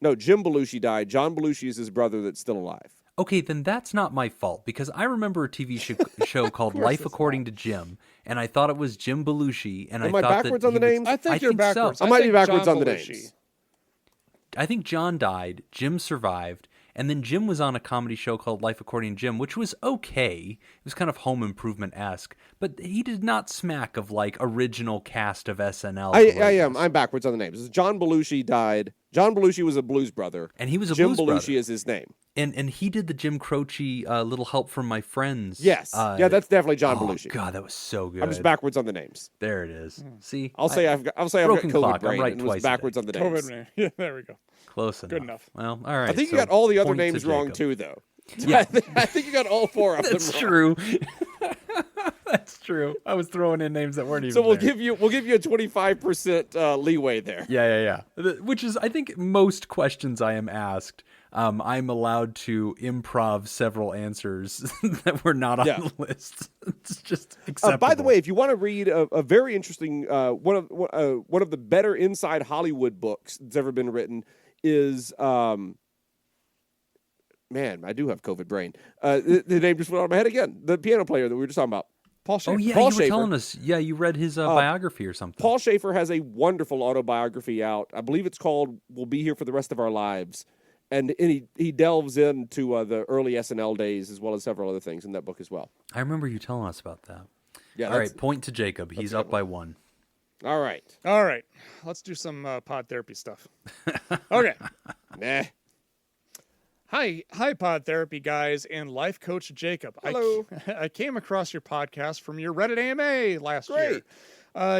No, Jim Belushi died. John Belushi is his brother that's still alive. Okay, then that's not my fault, because I remember a TV show called Life According to Jim, and I thought it was Jim Belushi, and Am I I thought backwards that on the he was- names? I think you're so. backwards. I might be think backwards John on the Belushi. names. I think John died, Jim survived, and then Jim was on a comedy show called Life According to Jim, which was okay. It was kind of Home Improvement-esque, but he did not smack of like original cast of SNL. I greatness. am. I'm backwards on the names. John Belushi died. John Belushi was a blues brother. And he was a Jim blues Belushi brother. is his name. And he did the Jim Croce Little Help from My Friends. Yes. Yeah, that's definitely John oh, Belushi. God, that was so good. I'm just backwards on the names. There it is. See? I'll say I've got broken COVID clock. I'm brain right and was twice a day. backwards on the names. COVID man. Yeah, there we go. Close enough. Good enough. Well, all right. I think you so got all the other point to names wrong Jacob. too, though. Yeah. I think you got all four of them That's wrong. true. That's true. I was throwing in names that weren't even So we'll there. give you a 25% leeway there. Yeah. Which is, I think, most questions I am asked, I'm allowed to improv several answers that were not on Yeah. the list. It's just acceptable. By the way, if you want to read a very interesting one of the better inside Hollywood books that's ever been written is man, I do have COVID brain. The name just went out of my head again. The piano player that we were just talking about. Paul Schaefer. oh yeah, Paul you were Schaefer. telling us. Yeah, you read his biography or something. Paul Schaefer has a wonderful autobiography out. I believe it's called "We'll Be Here for the Rest of Our Lives," and he delves into the early SNL days as well as several other things in that book as well. I remember you telling us about that. Yeah. All right, point to Jacob. He's up by one. All right. All right. Let's do some pod therapy stuff. Okay. Nah. Hi, Pod Therapy guys and life coach Jacob. Hello. I came across your podcast from your Reddit AMA last year.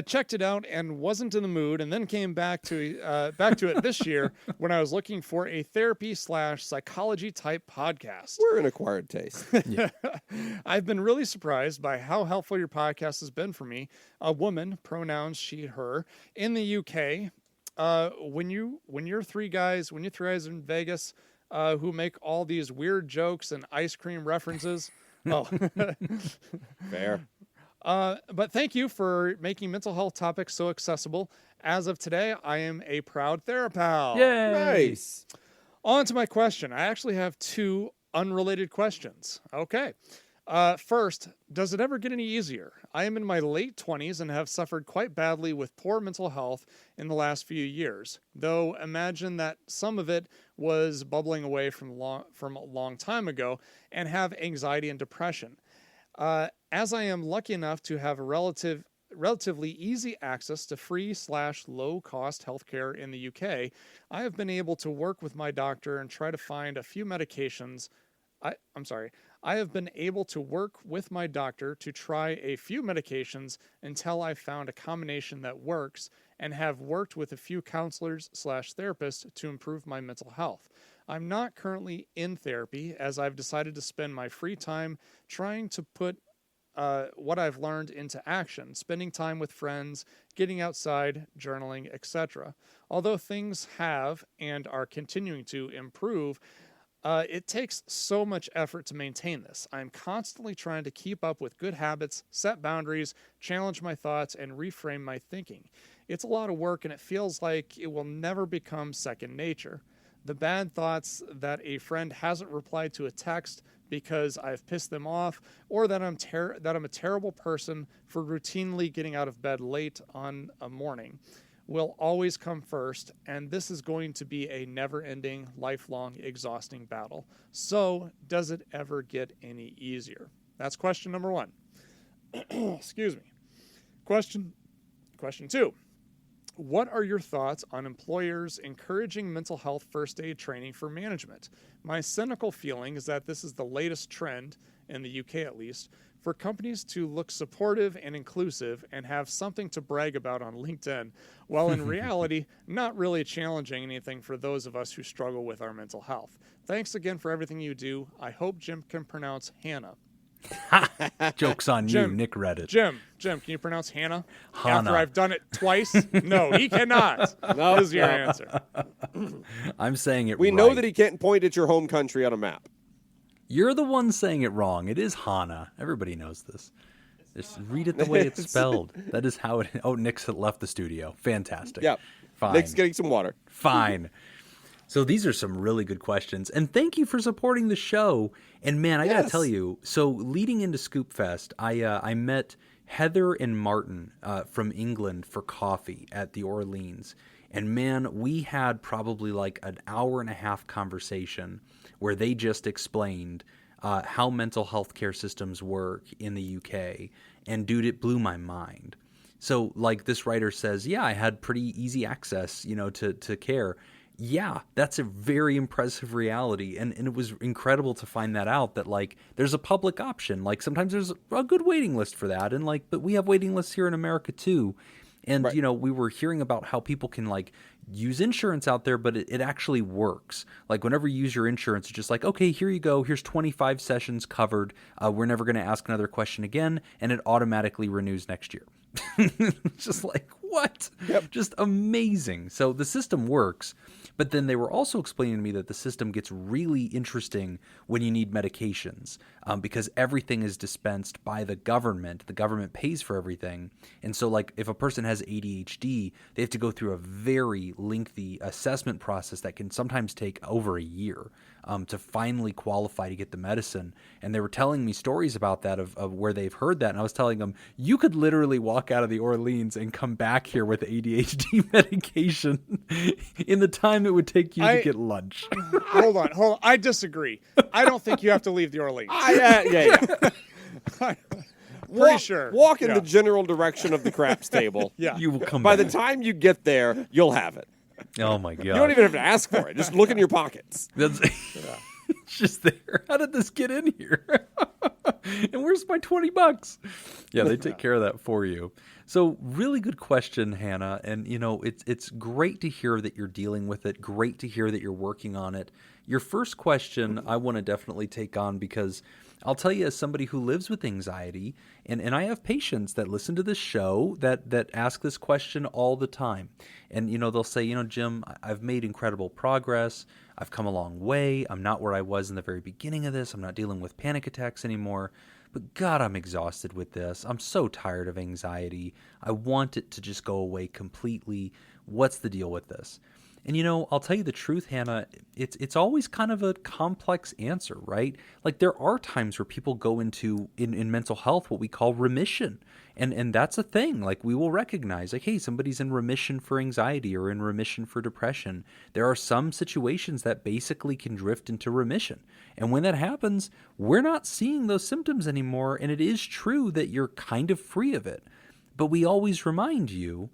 Checked it out and wasn't in the mood, and then came back to it this year when I was looking for a therapy/psychology type podcast. We're an acquired taste. Yeah. I've been really surprised by how helpful your podcast has been for me, a woman, pronouns she, her, in the UK. When you're three guys in Vegas who make all these weird jokes and ice cream references. Oh, Fair. but thank you for making mental health topics so accessible. As of today, I am a proud therapist. Yay! Nice. On to my question. I actually have two unrelated questions. Okay. First, does it ever get any easier? I am in my late 20s and have suffered quite badly with poor mental health in the last few years, though imagine that some of it was bubbling away from a long time ago and have anxiety and depression. As I am lucky enough to have a relatively easy access to free/low-cost healthcare in the UK, I have been able to work with my doctor and try to find a few medications. I have been able to work with my doctor to try a few medications until I found a combination that works, and have worked with a few counselors/therapists to improve my mental health. I'm not currently in therapy, as I've decided to spend my free time trying to put what I've learned into action, spending time with friends, getting outside, journaling, etc. Although things have and are continuing to improve, it takes so much effort to maintain this. I'm constantly trying to keep up with good habits, set boundaries, challenge my thoughts, and reframe my thinking. It's a lot of work, and it feels like it will never become second nature. The bad thoughts that a friend hasn't replied to a text because I've pissed them off, or that I'm a terrible person for routinely getting out of bed late on a morning, will always come first, and this is going to be a never-ending, lifelong, exhausting battle. So, does it ever get any easier? That's question number one. Excuse me. Question two. What are your thoughts on employers encouraging mental health first aid training for management? My cynical feeling is that this is the latest trend, in the UK at least, for companies to look supportive and inclusive and have something to brag about on LinkedIn, while in reality, not really challenging anything for those of us who struggle with our mental health. Thanks again for everything you do. I hope Jim can pronounce Hannah. Joke's on Jim, you. Nick read it. Jim, can you pronounce Hannah? Hannah. After I've done it twice? No, he cannot. No, Is your answer. I'm saying it We right. know that he can't point at your home country on a map. You're the one saying it wrong. It is Hana. Everybody knows this. Just read it the way it's spelled. That is how it... Oh, Nick's left the studio. Fantastic. Yep. Fine. Nick's getting some water. Fine. So these are some really good questions. And thank you for supporting the show. And man, I got to tell you, so leading into Scoop Fest, I met Heather and Martin from England for coffee at the Orleans. And man, we had probably like an hour and a half conversation where they just explained how mental health care systems work in the UK. And dude, it blew my mind. So like this writer says, yeah, I had pretty easy access, to care. Yeah, that's a very impressive reality. And it was incredible to find that out, that like there's a public option. Like sometimes there's a good waiting list for that. And like, but we have waiting lists here in America too. And, right. We were hearing about how people can like use insurance out there, but it actually works. Like whenever you use your insurance, it's just like, okay, here you go. Here's 25 sessions covered. We're never going to ask another question again. And it automatically renews next year. It's just like, what? Yep. Just amazing. So the system works. But then they were also explaining to me that the system gets really interesting when you need medications, because everything is dispensed by the government. The government pays for everything. And so like if a person has ADHD, they have to go through a very lengthy assessment process that can sometimes take over a year to finally qualify to get the medicine. And they were telling me stories about that of where they've heard that. And I was telling them, you could literally walk out of the Orleans and come back here with ADHD medication in the time it would take you to get lunch. Hold on. I disagree. I don't think you have to leave the Orleans. Yeah. Pretty sure. Walk in the general direction of the craps table. Yeah. You will come By back. the time you get there, you'll have it. Oh my God. You don't even have to ask for it. Just look in your pockets. That's it's just there. How did this get in here? And where's my $20? Yeah, they take care of that for you. So really good question, Hannah. And it's great to hear that you're dealing with it. Great to hear that you're working on it. Your first question I want to definitely take on, because I'll tell you, as somebody who lives with anxiety, and I have patients that listen to this show that ask this question all the time. And, they'll say, Jim, I've made incredible progress. I've come a long way. I'm not where I was in the very beginning of this. I'm not dealing with panic attacks anymore. But God, I'm exhausted with this. I'm so tired of anxiety. I want it to just go away completely. What's the deal with this? And I'll tell you the truth, Hannah, it's always kind of a complex answer, right? Like there are times where people go into, in mental health, what we call remission. And that's a thing. Like we will recognize, like, hey, somebody's in remission for anxiety or in remission for depression. There are some situations that basically can drift into remission. And when that happens, we're not seeing those symptoms anymore. And it is true that you're kind of free of it. But we always remind you,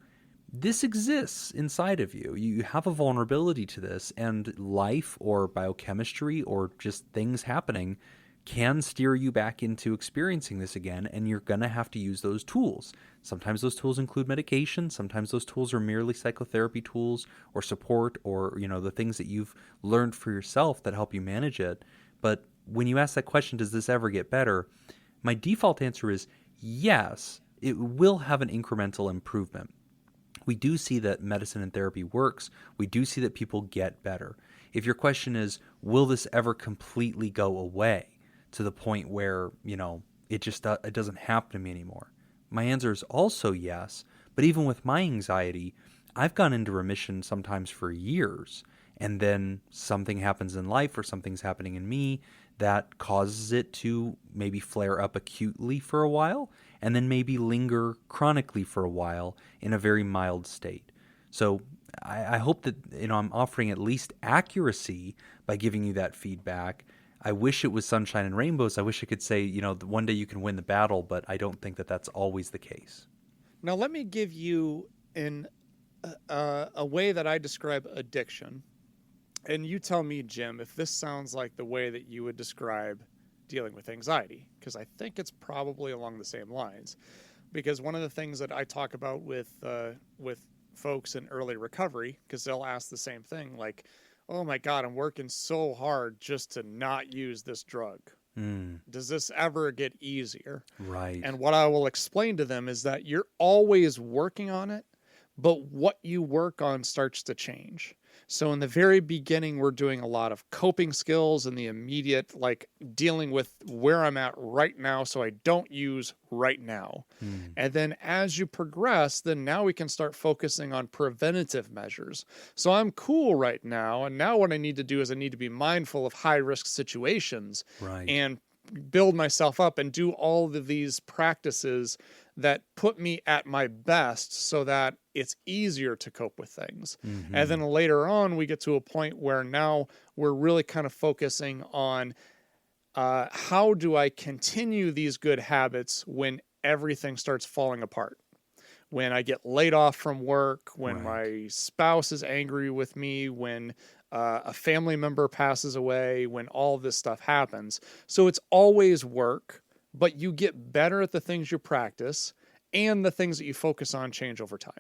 this exists inside of you. You have a vulnerability to this, and life or biochemistry or just things happening can steer you back into experiencing this again, and you're going to have to use those tools. Sometimes those tools include medication. Sometimes those tools are merely psychotherapy tools or support or, the things that you've learned for yourself that help you manage it. But when you ask that question, does this ever get better? My default answer is yes, it will have an incremental improvement. We do see that medicine and therapy works. We do see that people get better. If your question is, will this ever completely go away to the point where, it doesn't happen to me anymore? My answer is also yes. But even with my anxiety, I've gone into remission sometimes for years. And then something happens in life or something's happening in me that causes it to maybe flare up acutely for a while and then maybe linger chronically for a while in a very mild state. So I hope that I'm offering at least accuracy by giving you that feedback. I wish it was sunshine and rainbows. I wish I could say, one day you can win the battle, but I don't think that that's always the case. Now let me give you a way that I describe addiction. And you tell me, Jim, if this sounds like the way that you would describe dealing with anxiety, because I think it's probably along the same lines. Because one of the things that I talk about with folks in early recovery, because they'll ask the same thing, like, oh my God, I'm working so hard just to not use this drug. Does this ever get easier? Right. And what I will explain to them is that you're always working on it, but what you work on starts to change. So in the very beginning, we're doing a lot of coping skills and the immediate, like dealing with where I'm at right now so I don't use right now. And then as you progress, then now we can start focusing on preventative measures. So I'm cool right now. And now what I need to do is I need to be mindful of high risk situations and build myself up and do all of these practices that put me at my best so that it's easier to cope with things. And then later on, we get to a point where now we're really kind of focusing on how do I continue these good habits when everything starts falling apart? When I get laid off from work, when my spouse is angry with me, when a family member passes away, when all this stuff happens. So it's always work, but you get better at the things you practice, and the things that you focus on change over time.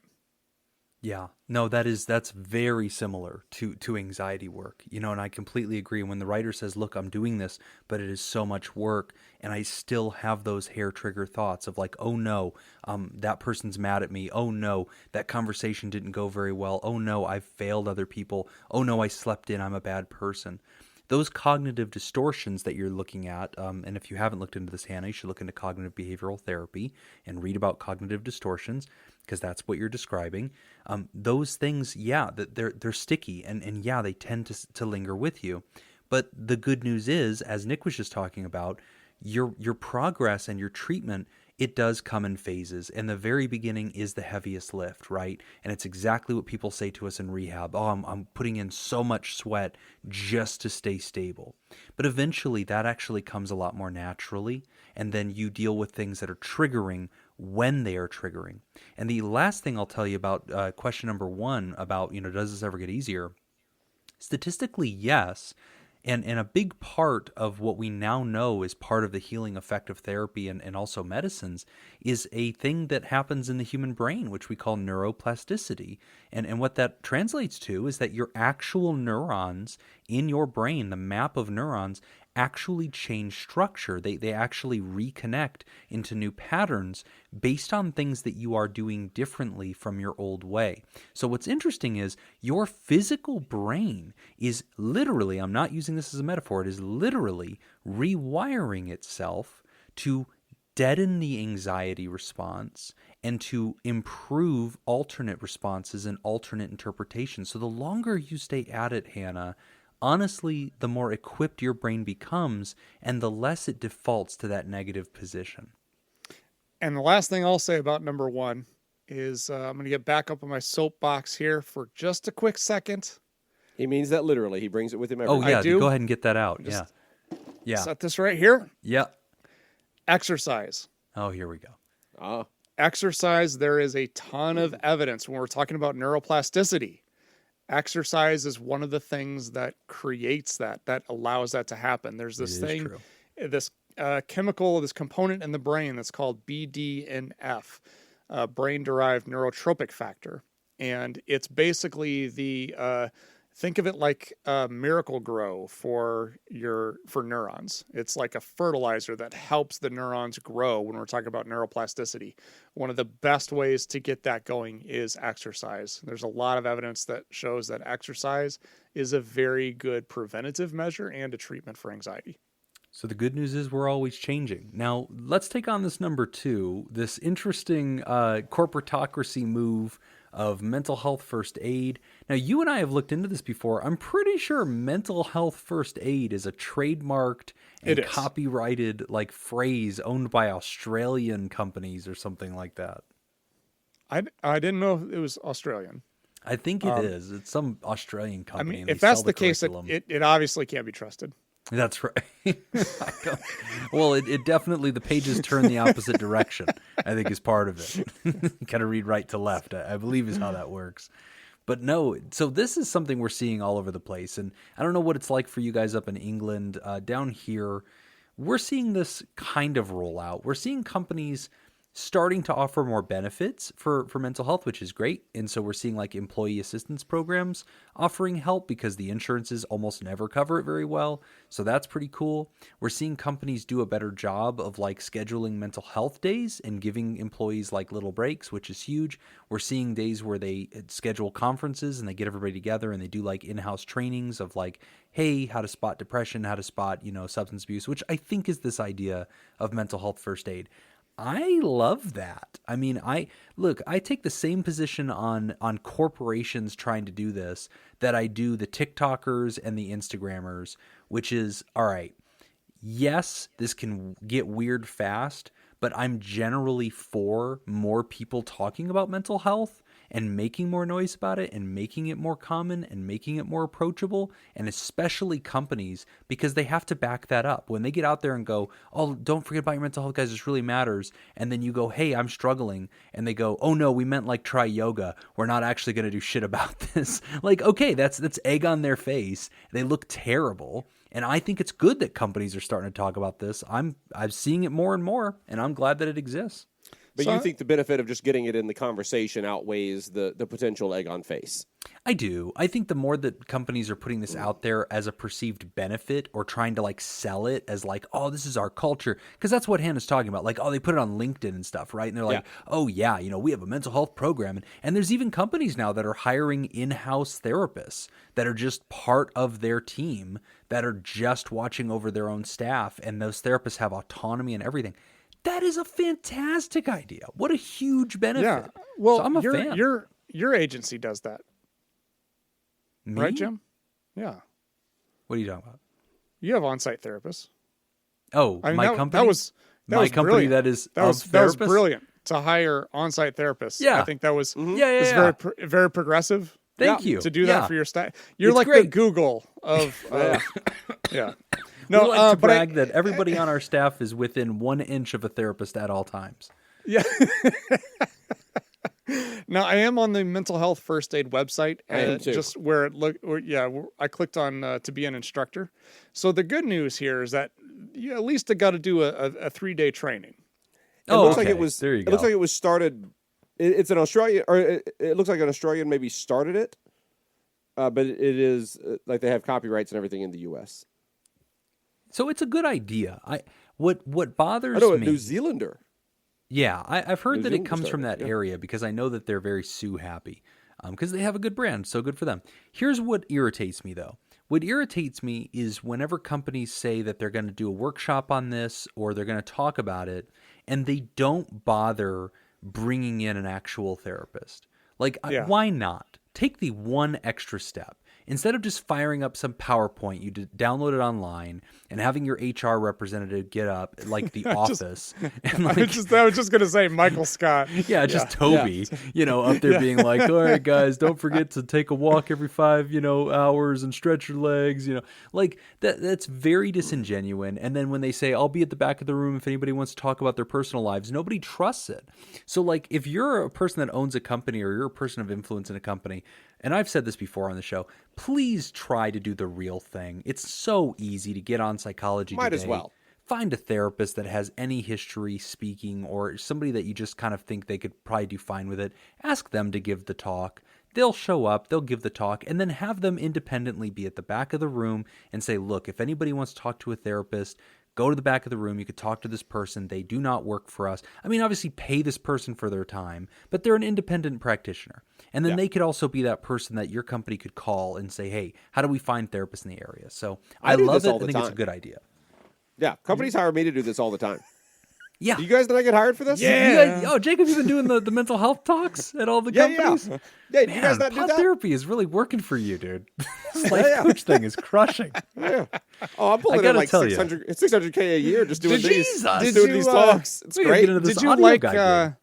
Yeah, no, that's very similar to anxiety work, and I completely agree. When the writer says, look, I'm doing this, but it is so much work, and I still have those hair trigger thoughts of like, oh no, that person's mad at me. Oh no, that conversation didn't go very well. Oh no, I've failed other people. Oh no, I slept in. I'm a bad person. Those cognitive distortions that you're looking at, and if you haven't looked into this, Hannah, you should look into cognitive behavioral therapy and read about cognitive distortions, because that's what you're describing. Those things, yeah, they're sticky, and yeah, they tend to linger with you. But the good news is, as Nick was just talking about, your progress and your treatment, it does come in phases, and the very beginning is the heaviest lift, right? And it's exactly what people say to us in rehab. Oh, I'm putting in so much sweat just to stay stable. But eventually that actually comes a lot more naturally, and then you deal with things that are triggering when they are triggering. And the last thing I'll tell you about question number one about, does this ever get easier? Statistically, yes. And a big part of what we now know is part of the healing effect of therapy and also medicines is a thing that happens in the human brain, which we call neuroplasticity. And what that translates to is that your actual neurons in your brain, the map of neurons, actually change structure. They actually reconnect into new patterns based on things that you are doing differently from your old way. So what's interesting is your physical brain is literally, I'm not using this as a metaphor, it is literally rewiring itself to deaden the anxiety response and to improve alternate responses and alternate interpretations. So the longer you stay at it, Hannah, honestly, the more equipped your brain becomes and the less it defaults to that negative position. And the last thing I'll say about number 1 is I'm going to get back up on my soapbox here for just a quick second. He means that literally. He brings it with him everywhere. Oh, yeah. I do. Go ahead and get that out. Yeah. Set this right here. Yeah. Exercise. Oh, here we go. Ah. Exercise, there is a ton of evidence when we're talking about neuroplasticity. Exercise is one of the things that creates that allows that to happen. There's this thing, this chemical, this component in the brain that's called BDNF, brain-derived neurotropic factor. And it's basically think of it like Miracle-Gro for neurons. It's like a fertilizer that helps the neurons grow when we're talking about neuroplasticity. One of the best ways to get that going is exercise. There's a lot of evidence that shows that exercise is a very good preventative measure and a treatment for anxiety. So the good news is we're always changing. Now, let's take on this number 2, this interesting corporatocracy move of mental health first aid. Now, you and I have looked into this before. I'm pretty sure mental health first aid is a trademarked and copyrighted phrase owned by Australian companies or something like that. I didn't know it was Australian. I think it is. It's some Australian company. I mean, if that's the case, it obviously can't be trusted. That's right. Well, it definitely, the pages turn the opposite direction, I think is part of it. Got to read right to left, I believe is how that works. But no, so this is something we're seeing all over the place. And I don't know what it's like for you guys up in England. Down here, we're seeing this kind of roll out. We're seeing companies starting to offer more benefits for mental health, which is great. And so we're seeing employee assistance programs offering help because the insurances almost never cover it very well. So that's pretty cool. We're seeing companies do a better job of scheduling mental health days and giving employees little breaks, which is huge. We're seeing days where they schedule conferences and they get everybody together and they do in-house trainings of hey, how to spot depression, how to spot, substance abuse, which I think is this idea of mental health first aid. I love that. I mean, I take the same position on corporations trying to do this that I do the TikTokers and the Instagrammers, which is, all right, yes, this can get weird fast, but I'm generally for more people talking about mental health and making more noise about it and making it more common and making it more approachable, and especially companies, because they have to back that up. When they get out there and go, oh, don't forget about your mental health, guys, this really matters, and then you go, hey, I'm struggling, and they go, oh no, we meant try yoga, we're not actually going to do shit about this. Okay, that's egg on their face. They look terrible. And I think it's good that companies are starting to talk about this. I'm seeing it more and more, and I'm glad that it exists. But you think the benefit of just getting it in the conversation outweighs the potential egg on face? I do. I think the more that companies are putting this out there as a perceived benefit or trying to sell it as oh, this is our culture. Because that's what Hannah's talking about. Oh, they put it on LinkedIn and stuff, right? And they're oh yeah, we have a mental health program. And there's even companies now that are hiring in-house therapists that are just part of their team that are just watching over their own staff. And those therapists have autonomy and everything. That is a fantastic idea. What a huge benefit. Yeah. Well, so I'm a fan. Your agency does that. Me? Right, Jim? Yeah. What are you talking about? You have on-site therapists. Oh, my company? That was company brilliant. that was brilliant to hire on-site therapists. Yeah. I think that was yeah. Very progressive. Thank you. To do that for your staff. You're it's the Google of yeah. No, we like to brag that everybody on our staff is within 1 inch of a therapist at all times. Yeah. Now I am on the mental health first aid website, I am too. just where it look. I clicked on to be an instructor. So the good news here is that you at least got to do a 3-day training. It looks like okay. it was. There you It go. looks like it was started. It's an Australian, or it looks like an Australian maybe started it, but it is like they have copyrights and everything in the U.S. So it's a good idea. What bothers I know a me? New Zealander. Yeah, I've heard New that it Zealand comes from started, that yeah. area because I know that they're very Sioux happy because they have a good brand. So good for them. Here's what irritates me, though. What irritates me is whenever companies say that they're going to do a workshop on this or they're going to talk about it, and they don't bother bringing in an actual therapist. Like, Yeah. why not? Take the one extra step. Instead of just firing up some PowerPoint, you download it online and having your HR representative get up like the office and I like was just gonna say Michael Scott. yeah, just Toby, up there being like, all right, guys, don't forget to take a walk every 5, hours and stretch your legs, like that's very disingenuous. And then when they say, I'll be at the back of the room if anybody wants to talk about their personal lives, nobody trusts it. So like if you're a person that owns a company or you're a person of influence in a company, and I've said this before on the show, please try to do the real thing. It's so easy to get on Psychology Might Today. as well. Find a therapist that has any history speaking or somebody that you just kind of think they could probably do fine with it. Ask them to give the talk. They'll show up, they'll give the talk, and then have them independently be at the back of the room and say, look, if anybody wants to talk to a therapist, go to the back of the room. You could talk to this person. They do not work for us. I mean, obviously pay this person for their time, but they're an independent practitioner. And then they could also be that person that your company could call and say, hey, how do we find therapists in the area? So I do love this it. all I the think it's a time. good idea. Yeah, companies hire me to do this all the time. Yeah. Do you guys not get hired for this? You guys, Jacob, you've been doing the mental health talks at all the companies? Yeah, do you guys not do Pod that? Therapy is really working for you, dude. This life coach thing is crushing. Yeah. Oh, I'm pulling in gotta like tell you. 600K a year just doing these Did talks. It's We gotta great. get into this Did you audio like guy gig.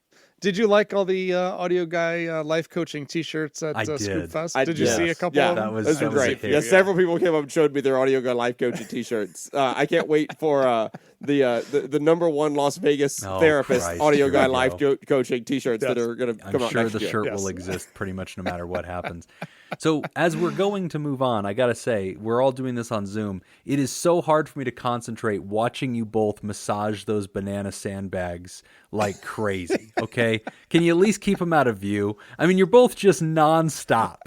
Did you like all the audio guy life coaching T-shirts at I did. Scoop Fest? I Did you did. see a couple Yeah, of them? That was those were a great. hit. Yeah, several people came up and showed me their Audio Guy life coaching T-shirts. I can't wait for the number one Las Vegas therapist Christ, Audio here Guy we life go. coaching T-shirts that are going to I'm come out sure next the year. shirt Yes. will exist pretty much no matter what happens. So as we're going to move on, I got to say, we're all doing this on Zoom. It is so hard for me to concentrate watching you both massage those banana sandbags like crazy, okay? Can you at least keep them out of view? I mean, you're both just nonstop,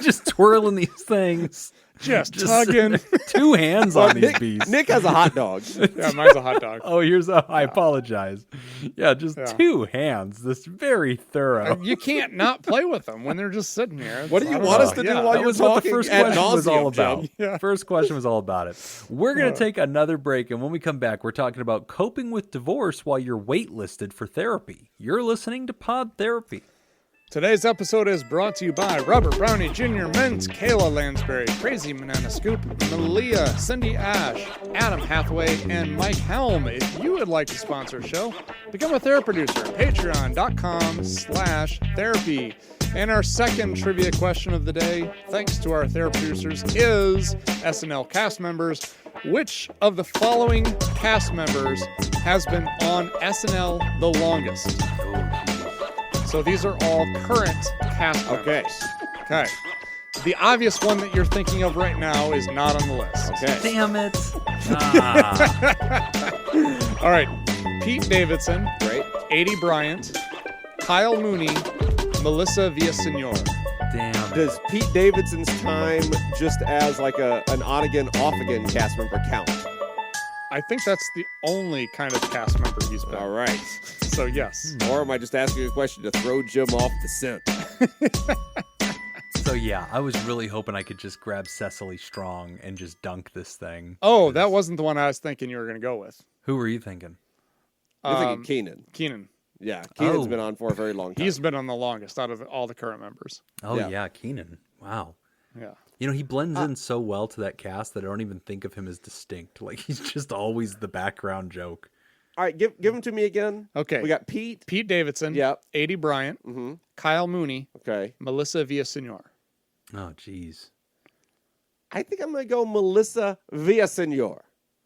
just twirling these things. Just tugging. Two hands on these beasts. Nick has a hot dog. Yeah, mine's a hot dog. Oh, I apologize. Yeah, just two hands. This very thorough. You can't not play with them when they're just sitting here. What do you I don't want know. us to do Yeah. while That you're was what the talking first ad question was all nauseum, about. Jim? Yeah. First question was all about it. We're going to take another break, and when we come back, we're talking about coping with divorce while you're waitlisted for therapy. You're listening to Pod Therapy. Today's episode is brought to you by Robert Brownie Jr., Mint, Kayla Lansbury, Crazy Banana Scoop, Malia, Cindy Ash, Adam Hathaway, and Mike Helm. If you would like to sponsor a show, become a therapy producer at patreon.com/therapy. And our second trivia question of the day, thanks to our therapy producers, is SNL cast members. Which of the following cast members has been on SNL the longest? So these are all current cast members. Okay. The obvious one that you're thinking of right now is not on the list. Okay. Damn it. All right. Pete Davidson, Great. Adie Bryant, Kyle Mooney, Melissa Villaseñor. Damn it. Does Pete Davidson's time just as like an on-again, off-again cast member count? I think that's the only kind of cast member he's been. All right. So yes. Or am I just asking a question to throw Jim off the scent? So yeah, I was really hoping I could just grab Cecily Strong and just dunk this thing. Oh, that wasn't the one I was thinking you were going to go with. Who were you thinking? You're thinking Keenan. Keenan. Yeah, Keenan's Oh. been on for a very long time. He's been on the longest out of all the current members. Oh Yeah. yeah, Keenan. Wow. Yeah. He blends in so well to that cast that I don't even think of him as distinct. Like he's just always the background joke. All right, give him to me again. Okay. We got Pete. Pete Davidson. Yep. Adie Bryant. Mm-hmm. Kyle Mooney. Okay. Melissa Villaseñor. Oh jeez. I think I'm going to go Melissa Villaseñor,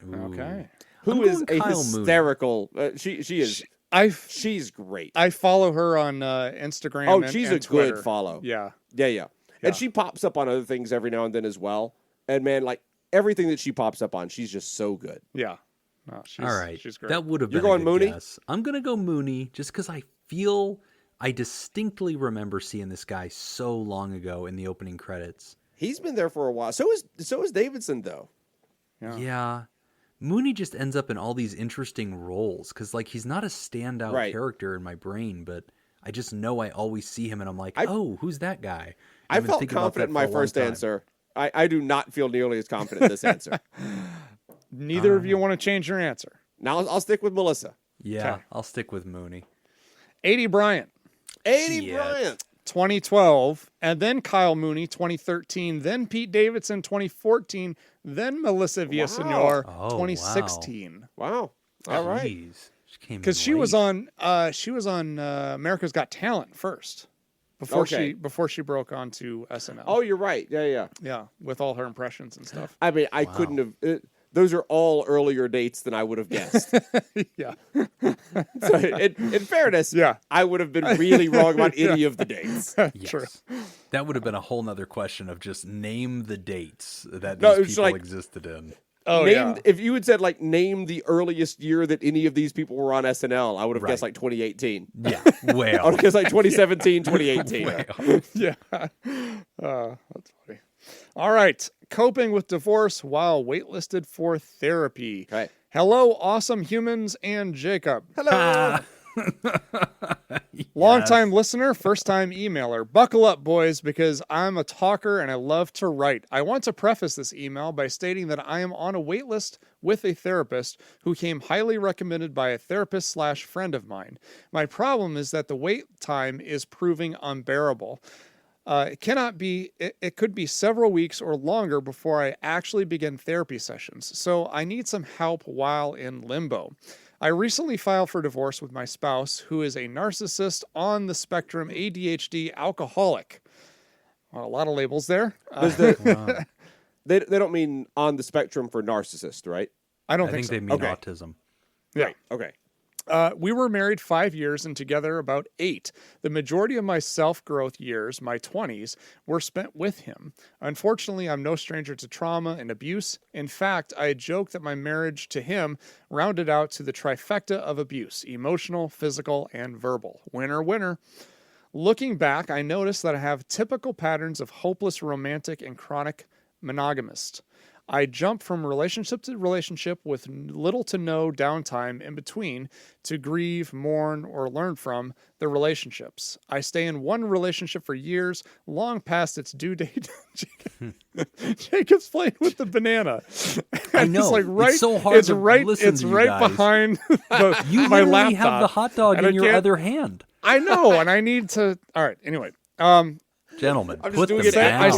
Ooh. Okay. who I'm is going a Kyle Mooney. hysterical. She is She's great. I follow her on Instagram. Oh, she's and a Twitter. good follow. Yeah. Yeah. And she pops up on other things every now and then as well. And man, like everything that she pops up on, she's just so good. Yeah. No, All right. She's great. That would have been You're going a good Mooney? guess. I'm going to go Mooney just because I distinctly remember seeing this guy so long ago in the opening credits. He's been there for a while. So is Davidson, though. Yeah. Mooney just ends up in all these interesting roles because, like, he's not a standout character in my brain, but I just know I always see him and I'm like, who's that guy? I felt confident in my first answer. I do not feel nearly as confident in this answer. Neither of you want to change your answer. Now I'll stick with Melissa. Yeah, Okay. I'll stick with Mooney. 80 Bryant. 80 Bryant. 2012, and then Kyle Mooney, 2013, then Pete Davidson, 2014, then Melissa Villasenor, 2016. Wow. All right. Jeez. Because she was on America's Got Talent first, before she broke onto SNL. Oh, you're right. Yeah. Yeah, with all her impressions and stuff. I mean, I couldn't have. Those are all earlier dates than I would have guessed. Yeah. So in fairness, I would have been really wrong about any of the dates. Yes. True. That would have been a whole nother question of just name the dates that these people existed in. Oh, If you had said, like, name the earliest year that any of these people were on SNL, I would have guessed, like, 2018. Yeah, way I would have guessed, like, 2017, 2018. Yeah. That's funny. All right. Coping with divorce while waitlisted for therapy. Okay. Hello, awesome humans and Jacob. Hello. Long-time listener, first-time emailer. Buckle up, boys, because I'm a talker and I love to write. I want to preface this email by stating that I am on a wait list with a therapist who came highly recommended by a therapist/friend of mine. My problem is that the wait time is proving unbearable. It could be several weeks or longer before I actually begin therapy sessions, so I need some help while in limbo. I recently filed for divorce with my spouse, who is a narcissist on the spectrum, ADHD, alcoholic. Well, a lot of labels there. They don't mean on the spectrum for narcissist, right? I think so. they mean autism. Yeah. Right. Okay. We were married 5 years and together about 8. The majority of my self-growth years, my 20s, were spent with him. Unfortunately, I'm no stranger to trauma and abuse. In fact, I joke that my marriage to him rounded out to the trifecta of abuse: emotional, physical, and verbal. Winner, winner. Looking back, I noticed that I have typical patterns of hopeless romantic and chronic monogamist. I jump from relationship to relationship with little to no downtime in between to grieve, mourn, or learn from the relationships. I stay in one relationship for years, long past its due date. Jacob's playing with the banana. I know. It's so hard to listen to you guys. Behind you my literally laptop. have the hot dog in your other hand. I know, and I need to... All right, anyway. Gentlemen, I'm just put doing them it at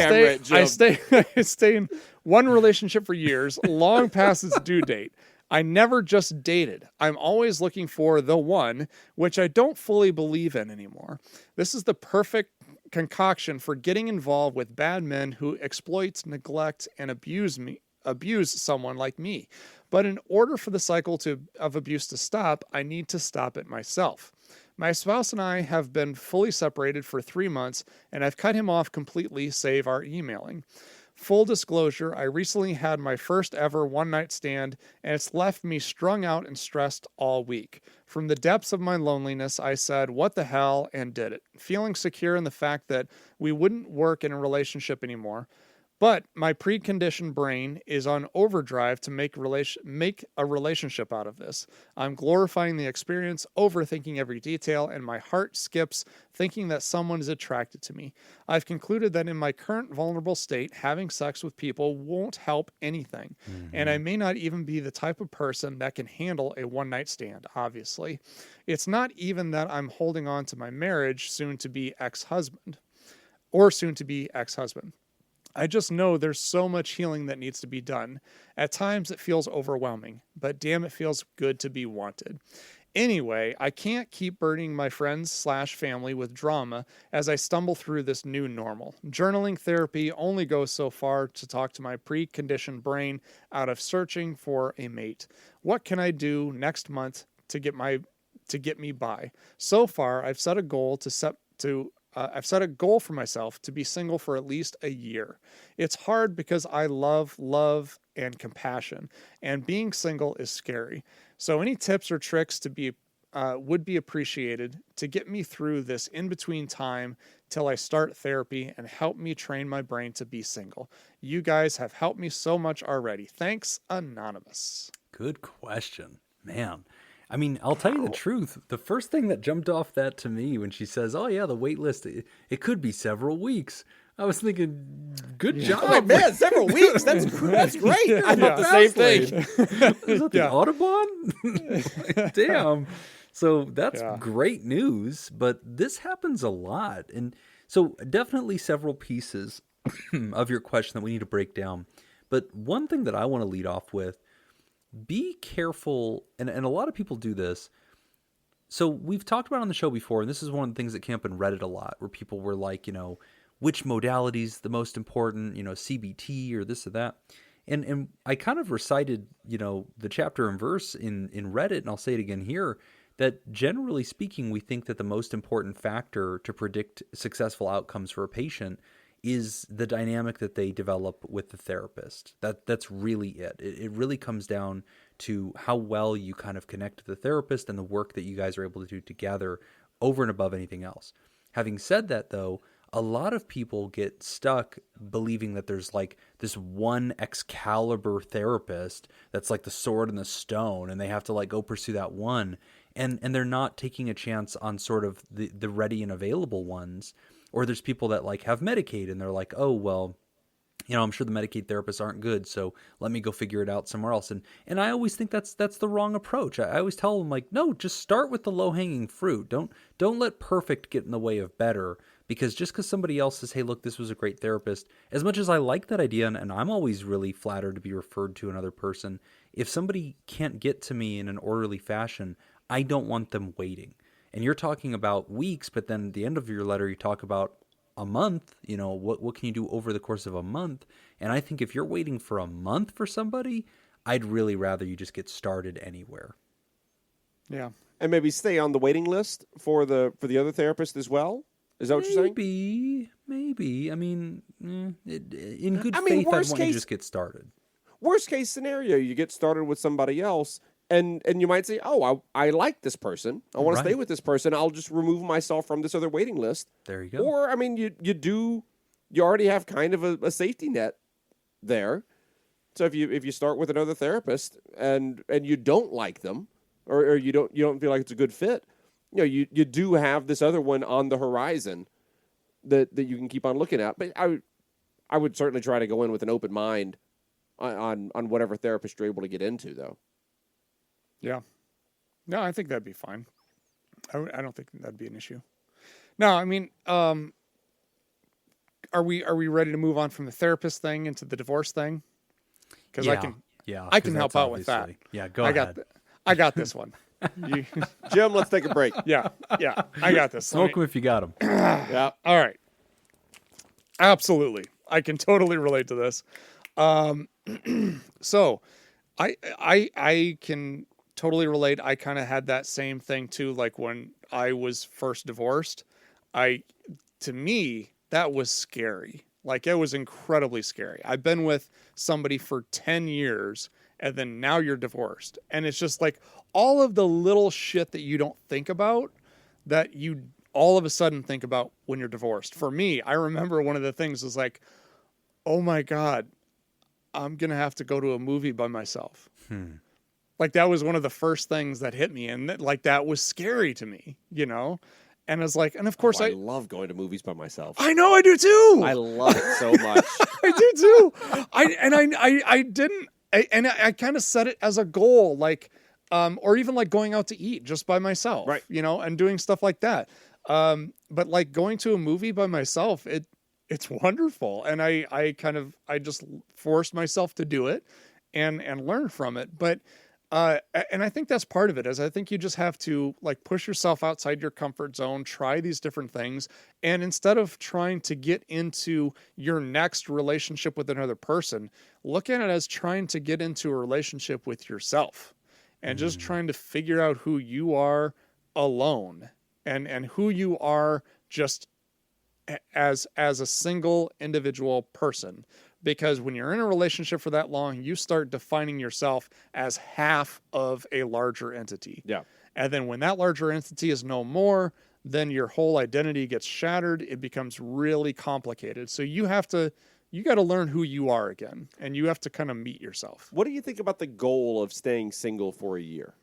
down. I stay in one relationship for years, long past its due date. I never just dated. I'm always looking for the one, which I don't fully believe in anymore. This is the perfect concoction for getting involved with bad men who exploit, neglect, and abuse someone like me. But in order for the cycle of abuse to stop, I need to stop it myself. My spouse and I have been fully separated for 3 months, and I've cut him off completely, save our emailing. Full disclosure, I recently had my first ever one-night stand, and it's left me strung out and stressed all week. From the depths of my loneliness, I said, what the hell, and did it, feeling secure in the fact that we wouldn't work in a relationship anymore. But my preconditioned brain is on overdrive to make a relationship out of this. I'm glorifying the experience, overthinking every detail, and my heart skips thinking that someone is attracted to me. I've concluded that in my current vulnerable state, having sex with people won't help anything. Mm-hmm. And I may not even be the type of person that can handle a one-night stand, obviously. It's not even that I'm holding on to my marriage, soon-to-be ex-husband. I just know there's so much healing that needs to be done. At times it feels overwhelming, but damn, it feels good to be wanted. Anyway, I can't keep burdening my friends/family with drama as I stumble through this new normal. Journaling therapy only goes so far to talk to my preconditioned brain out of searching for a mate. What can I do next month to get to get me by. So far, I've set a goal I've set a goal for myself to be single for at least a year. It's hard because I love, and compassion, and being single is scary. So any tips or tricks would be appreciated to get me through this in-between time till I start therapy and help me train my brain to be single. You guys have helped me so much already. Thanks, Anonymous. Good question, man. I mean, I'll tell you the truth. The first thing that jumped off that to me when she says, "Oh yeah, the wait list, it could be several weeks," I was thinking, "Good job, oh, man! Several weeks. That's great. I thought the same thing. Is that the Audubon? Damn." So that's great news, but this happens a lot, and so definitely several pieces of your question that we need to break down. But one thing that I want to lead off with. Be careful, and a lot of people do this. So we've talked about on the show before, and this is one of the things that came up in Reddit a lot, where people were like, which modality is the most important, CBT or this or that. And I kind of recited, the chapter and verse in Reddit, and I'll say it again here, that generally speaking, we think that the most important factor to predict successful outcomes for a patient is the dynamic that they develop with the therapist. That's really it. It really comes down to how well you kind of connect with the therapist and the work that you guys are able to do together over and above anything else. Having said that, though, a lot of people get stuck believing that there's like this one Excalibur therapist that's like the sword and the stone, and they have to like go pursue that one. And they're not taking a chance on sort of the ready and available ones. Or there's people that like have Medicaid and they're like, oh, well, I'm sure the Medicaid therapists aren't good, so let me go figure it out somewhere else. And I always think that's the wrong approach. I always tell them like, no, just start with the low-hanging fruit. Don't let perfect get in the way of better, because just because somebody else says, hey, look, this was a great therapist, as much as I like that idea, and I'm always really flattered to be referred to another person, if somebody can't get to me in an orderly fashion, I don't want them waiting. And you're talking about weeks, but then at the end of your letter, you talk about a month. What can you do over the course of a month? And I think if you're waiting for a month for somebody, I'd really rather you just get started anywhere. Yeah. And maybe stay on the waiting list for the other therapist as well? Is that what you're saying? Maybe. I mean, in good faith, I'd want you to just get started. Worst case scenario, you get started with somebody else, and you might say, oh, I like this person. I want to stay with this person. I'll just remove myself from this other waiting list. There you go. Or, I mean, you already have kind of a safety net there. So if you start with another therapist and you don't like them, or you don't feel like it's a good fit, you do have this other one on the horizon that you can keep on looking at. But I would certainly try to go in with an open mind on whatever therapist you're able to get into, though. Yeah. No, I think that'd be fine. I don't think that'd be an issue. No, I mean, are we ready to move on from the therapist thing into the divorce thing? Because I can help out with that. Yeah, go ahead. I got this one. Jim, let's take a break. Yeah, I got this. Smoke them if you got them. Yeah. All right. Absolutely. I can totally relate to this. So I can totally relate. I kind of had that same thing too. Like when I was first divorced, to me, that was scary. Like it was incredibly scary. I've been with somebody for 10 years and then now you're divorced. And it's just like all of the little shit that you don't think about that you all of a sudden think about when you're divorced. For me, I remember one of the things was like, oh my God, I'm going to have to go to a movie by myself. Like that was one of the first things that hit me. And that was scary to me, And I was like, and of course I love going to movies by myself. I know, I do too. I love it so much. I do too. I kind of set it as a goal, like, or even like going out to eat just by myself, right? And doing stuff like that. But like going to a movie by myself, it's wonderful, and I just forced myself to do it, and learn from it. But and I think that's part of it, is I think you just have to like push yourself outside your comfort zone, try these different things. And instead of trying to get into your next relationship with another person, look at it as trying to get into a relationship with yourself and just trying to figure out who you are alone and who you are just as a single individual person. Because when you're in a relationship for that long, you start defining yourself as half of a larger entity. Yeah. And then when that larger entity is no more, then your whole identity gets shattered. It becomes really complicated. So you got to learn who you are again, and you have to kind of meet yourself. What do you think about the goal of staying single for a year?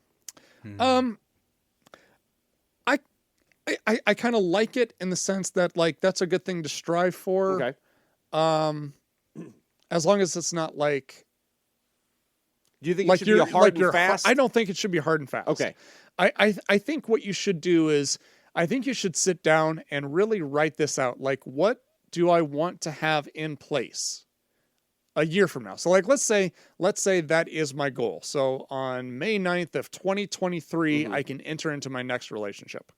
I kind of like it in the sense that like that's a good thing to strive for. Okay. As long as it's not like. Do you think it should be a hard and fast? I don't think it should be hard and fast. Okay. I think what you should do is I think you should sit down and really write this out. Like, what do I want to have in place a year from now? So like, let's say that is my goal. So on May 9th of 2023, I can enter into my next relationship.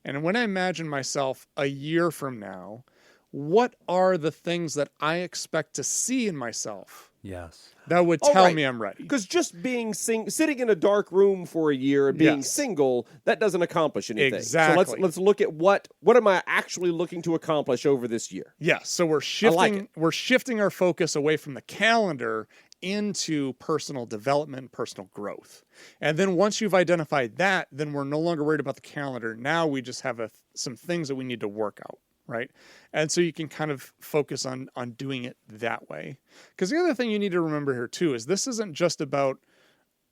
And when I imagine myself a year from now, what are the things that I expect to see in myself? Yes. That would tell me I'm ready. Because just being sitting in a dark room for a year and being single, that doesn't accomplish anything. Exactly. So let's look at what am I actually looking to accomplish over this year? Yeah. So we're shifting our focus away from the calendar into personal development, personal growth. And then once you've identified that, then we're no longer worried about the calendar. Now we just have some things that we need to work out. Right. And so you can kind of focus on doing it that way. Because the other thing you need to remember here too is this isn't just about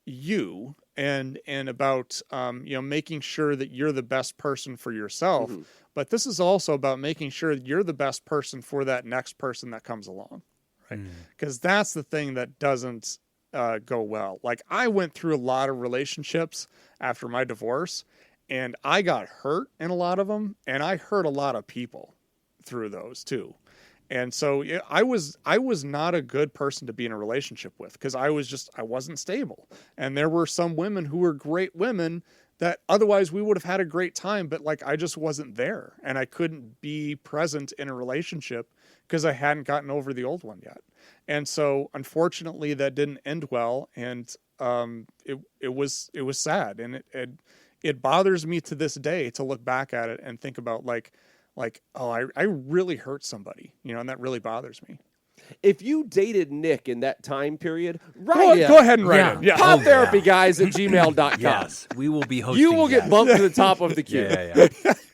you and about making sure that you're the best person for yourself, but this is also about making sure that you're the best person for that next person that comes along. Right. Because that's the thing that doesn't go well. Like I went through a lot of relationships after my divorce. And I got hurt in a lot of them, and I hurt a lot of people through those too. And so I was not a good person to be in a relationship with because I wasn't stable. And there were some women who were great women that otherwise we would have had a great time, but like I just wasn't there and I couldn't be present in a relationship because I hadn't gotten over the old one yet. And so unfortunately that didn't end well, and it was sad, and it bothers me to this day to look back at it and think about like, oh, I really hurt somebody, and that really bothers me. If you dated Nick in that time period, go ahead and write it. Yeah. PodTherapyGuys at gmail.com. Yes, we will be hosting. You will get bumped to the top of the queue. Yeah.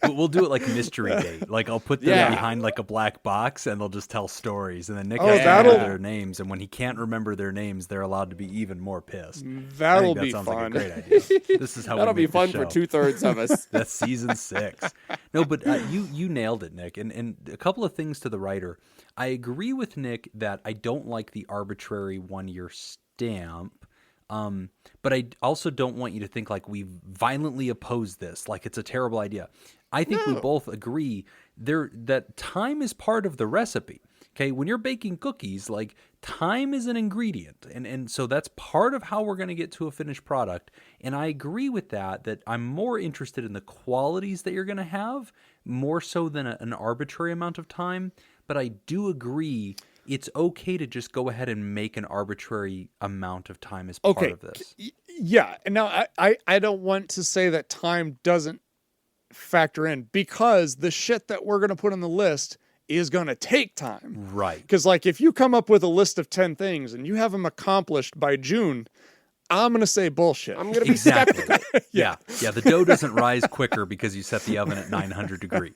We'll do it like mystery date. Like I'll put them behind like a black box and they'll just tell stories. And then Nick has to remember their names. And when he can't remember their names, they're allowed to be even more pissed. That'll that be sounds fun. Like a great idea. This is how that'll we be fun for 2/3 of us. That's season 6. No, but you nailed it, Nick. And a couple of things to the writer. I agree with Nick that I don't like the arbitrary 1-year stamp, but I also don't want you to think like we violently oppose this, like it's a terrible idea. I think we both agree that time is part of the recipe. Okay, when you're baking cookies, like time is an ingredient, and so that's part of how we're going to get to a finished product. And I agree with that I'm more interested in the qualities that you're going to have, more so than an arbitrary amount of time. But I do agree it's okay to just go ahead and make an arbitrary amount of time as part of this. Yeah. And now I don't want to say that time doesn't factor in, because the shit that we're going to put on the list is going to take time. Right. Because like if you come up with a list of 10 things and you have them accomplished by June, I'm going to say bullshit. I'm going to be skeptical. Yeah. The dough doesn't rise quicker because you set the oven at 900 degrees.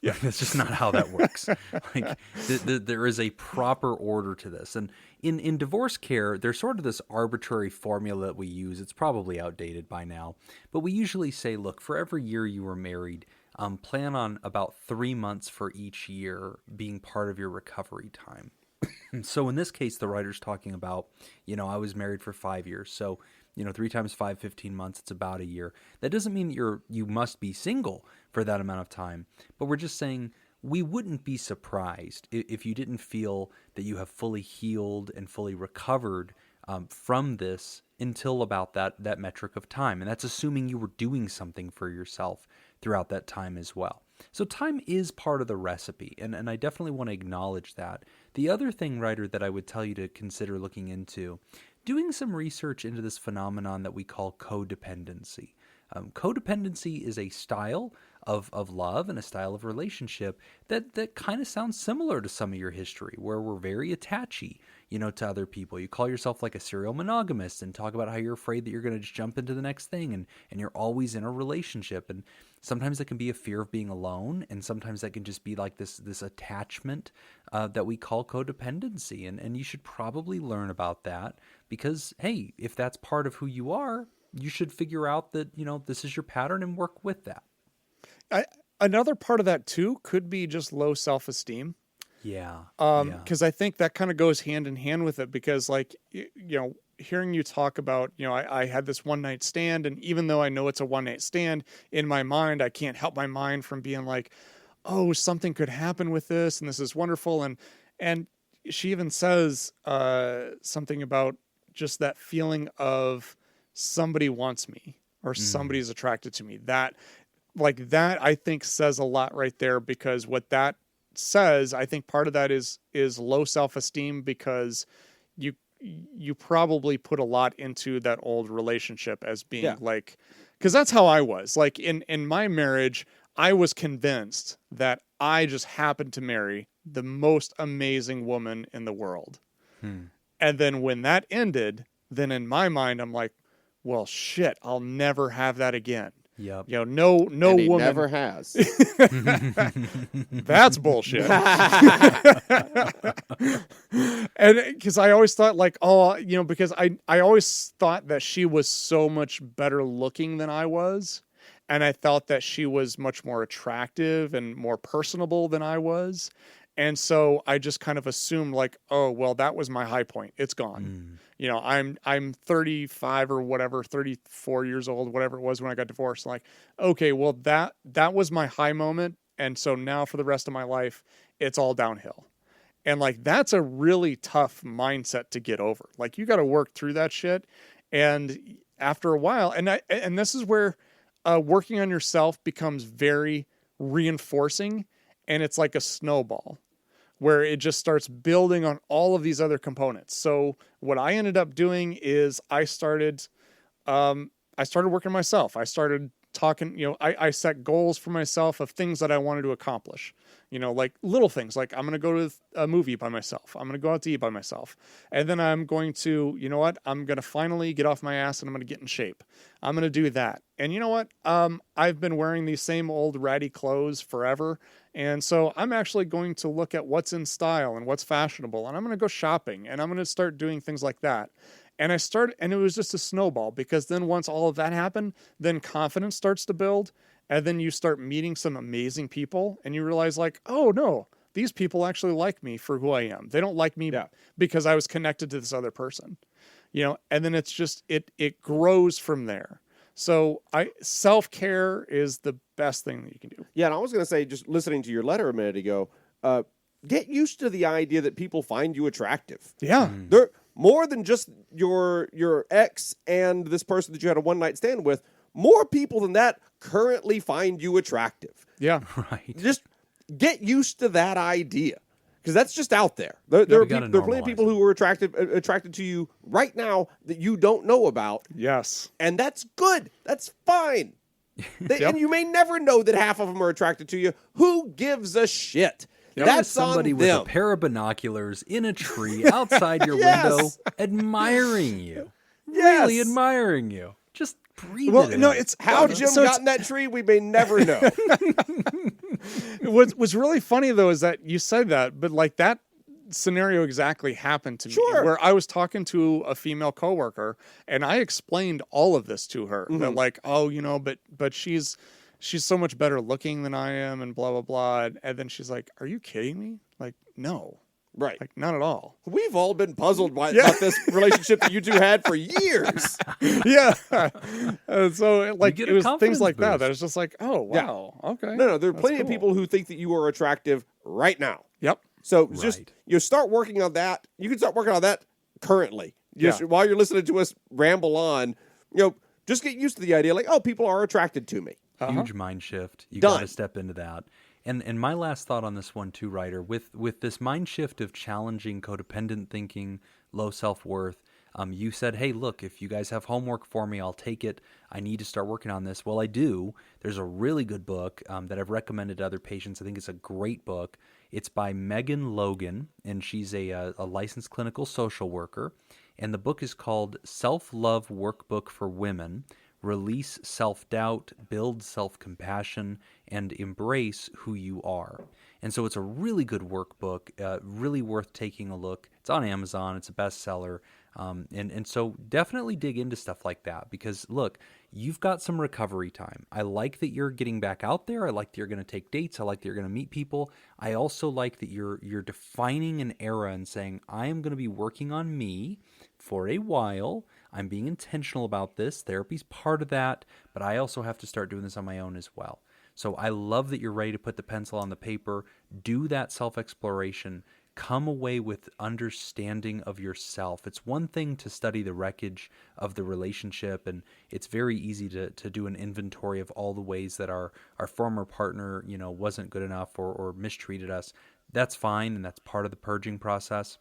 Yeah. That's just not how that works. Like there is a proper order to this. And in divorce care, there's sort of this arbitrary formula that we use. It's probably outdated by now. But we usually say, look, for every year you were married, plan on about 3 months for each year being part of your recovery time. So in this case, the writer's talking about, I was married for 5 years. So, 3 times 5, 15 months, it's about a year. That doesn't mean you must be single for that amount of time. But we're just saying we wouldn't be surprised if you didn't feel that you have fully healed and fully recovered from this until about that metric of time. And that's assuming you were doing something for yourself throughout that time as well. So time is part of the recipe, and I definitely want to acknowledge that. The other thing, writer, that I would tell you to consider looking into, doing some research into this phenomenon that we call codependency. Codependency is a style of love and a style of relationship that kind of sounds similar to some of your history, where we're very attachy, to other people. You call yourself like a serial monogamist and talk about how you're afraid that you're going to just jump into the next thing, and you're always in a relationship. And sometimes that can be a fear of being alone, and sometimes that can just be like this attachment that we call codependency. And you should probably learn about that, because, hey, if that's part of who you are, you should figure out that, this is your pattern and work with that. Another part of that too could be just low self-esteem. Yeah. Because I think that kind of goes hand in hand with it, because like, hearing you talk about, I had this one night stand, and even though I know it's a one night stand, in my mind, I can't help my mind from being like, oh, something could happen with this, and this is wonderful. And she even says something about just that feeling of somebody wants me, or somebody's attracted to me. That I think says a lot right there, because what that says, I think part of that is low self-esteem, because you probably put a lot into that old relationship as being like, because that's how I was. Like in my marriage, I was convinced that I just happened to marry the most amazing woman in the world. And then when that ended, then in my mind, I'm like, well, shit, I'll never have that again. Yep. No and woman. he never has. That's bullshit. And because I always thought like, because I always thought that she was so much better looking than I was. And I thought that she was much more attractive and more personable than I was. And so I just kind of assumed like, oh, well, that was my high point. It's gone. I'm 35 or whatever, 34 years old, whatever it was when I got divorced. Like, okay, well, that was my high moment. And so now for the rest of my life, it's all downhill. And like, that's a really tough mindset to get over. Like, you got to work through that shit. And after a while, and this is where working on yourself becomes very reinforcing. And it's like a snowball, where it just starts building on all of these other components. So what I ended up doing is I started working myself. I started talking, I set goals for myself of things that I wanted to accomplish, like little things, like I'm going to go to a movie by myself. I'm going to go out to eat by myself. And then I'm going to, I'm going to finally get off my ass and I'm going to get in shape. I'm going to do that. And you know what? I've been wearing these same old ratty clothes forever. And so I'm actually going to look at what's in style and what's fashionable, and I'm going to go shopping, and I'm going to start doing things like that. And and it was just a snowball, because then once all of that happened, then confidence starts to build, and then you start meeting some amazing people, and you realize like, oh no, these people actually like me for who I am. They don't like me because I was connected to this other person, and then it's just, it grows from there. So self-care is the best thing that you can do. Yeah, and I was going to say, just listening to your letter a minute ago, get used to the idea that people find you attractive. Yeah. They're more than just your ex and this person that you had a one-night stand with. More people than that currently find you attractive. Yeah. Right. Just get used to that idea, because that's just out there. There are plenty of people who are attracted to you right now that you don't know about. Yes. And that's good. That's fine. And you may never know that half of them are attracted to you. Who gives a shit? Yep. That's somebody on with them. a pair of binoculars in a tree outside your window, admiring you. Yes. Really admiring you. Just breathe Well, it in. no, it's How Jim got in that tree, we may never know. What's really funny though is that you said that, but like that scenario exactly happened to me, where I was talking to a female coworker and I explained all of this to her. That like, oh, but she's so much better looking than I am, and blah blah blah. And then she's like, "Are you kidding me? Like, no." Right. Like, not at all. We've all been puzzled by about this relationship that you two had for years. Yeah. So, like, it was things like that. boost. That was just like, oh, wow. Okay. No, there are That's plenty of cool. people who think that you are attractive right now. Yep. So just start working on that. You can start working on that currently. Just while you're listening to us ramble on, just get used to the idea like, oh, people are attracted to me. Huge mind shift. You Done. got to step into that. And my last thought on this one too, Ryder, with this mind shift of challenging codependent thinking, low self-worth, You said, hey, look, if you guys have homework for me, I'll take it. I need to start working on this. Well, I do. There's a really good book that I've recommended to other patients. I think it's a great book. It's by Megan Logan, and she's a licensed clinical social worker. And the book is called Self-Love Workbook for Women: Release Self-Doubt, Build Self-Compassion, and Embrace Who You Are. And so it's a really good workbook, really worth taking a look. It's on Amazon. It's a bestseller. And so definitely dig into stuff like that because, look, you've got some recovery time. I like that you're getting back out there. I like that you're going to take dates. I like that you're going to meet people. I also like that you're defining an era and saying, I am going to be working on me for a while. I'm being intentional about this. Therapy's part of that, but I also have to start doing this on my own as well. So I love that you're ready to put the pencil on the paper, do that self-exploration, come away with understanding of yourself. It's one thing to study the wreckage of the relationship, and it's very easy to do an inventory of all the ways that our former partner, wasn't good enough or mistreated us. That's fine, and that's part of the purging process.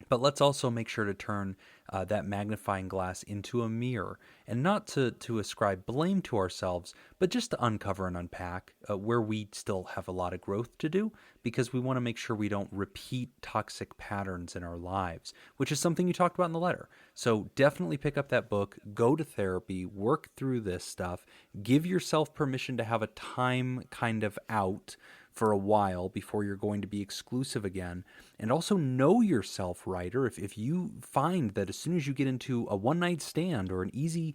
But let's also make sure to turn that magnifying glass into a mirror, and not to ascribe blame to ourselves, but just to uncover and unpack where we still have a lot of growth to do, because we want to make sure we don't repeat toxic patterns in our lives, which is something you talked about in the letter. So definitely pick up that book, go to therapy, work through this stuff, give yourself permission to have a time kind of out for a while before you're going to be exclusive again. And also know yourself, writer. If you find that as soon as you get into a one-night stand or an easy,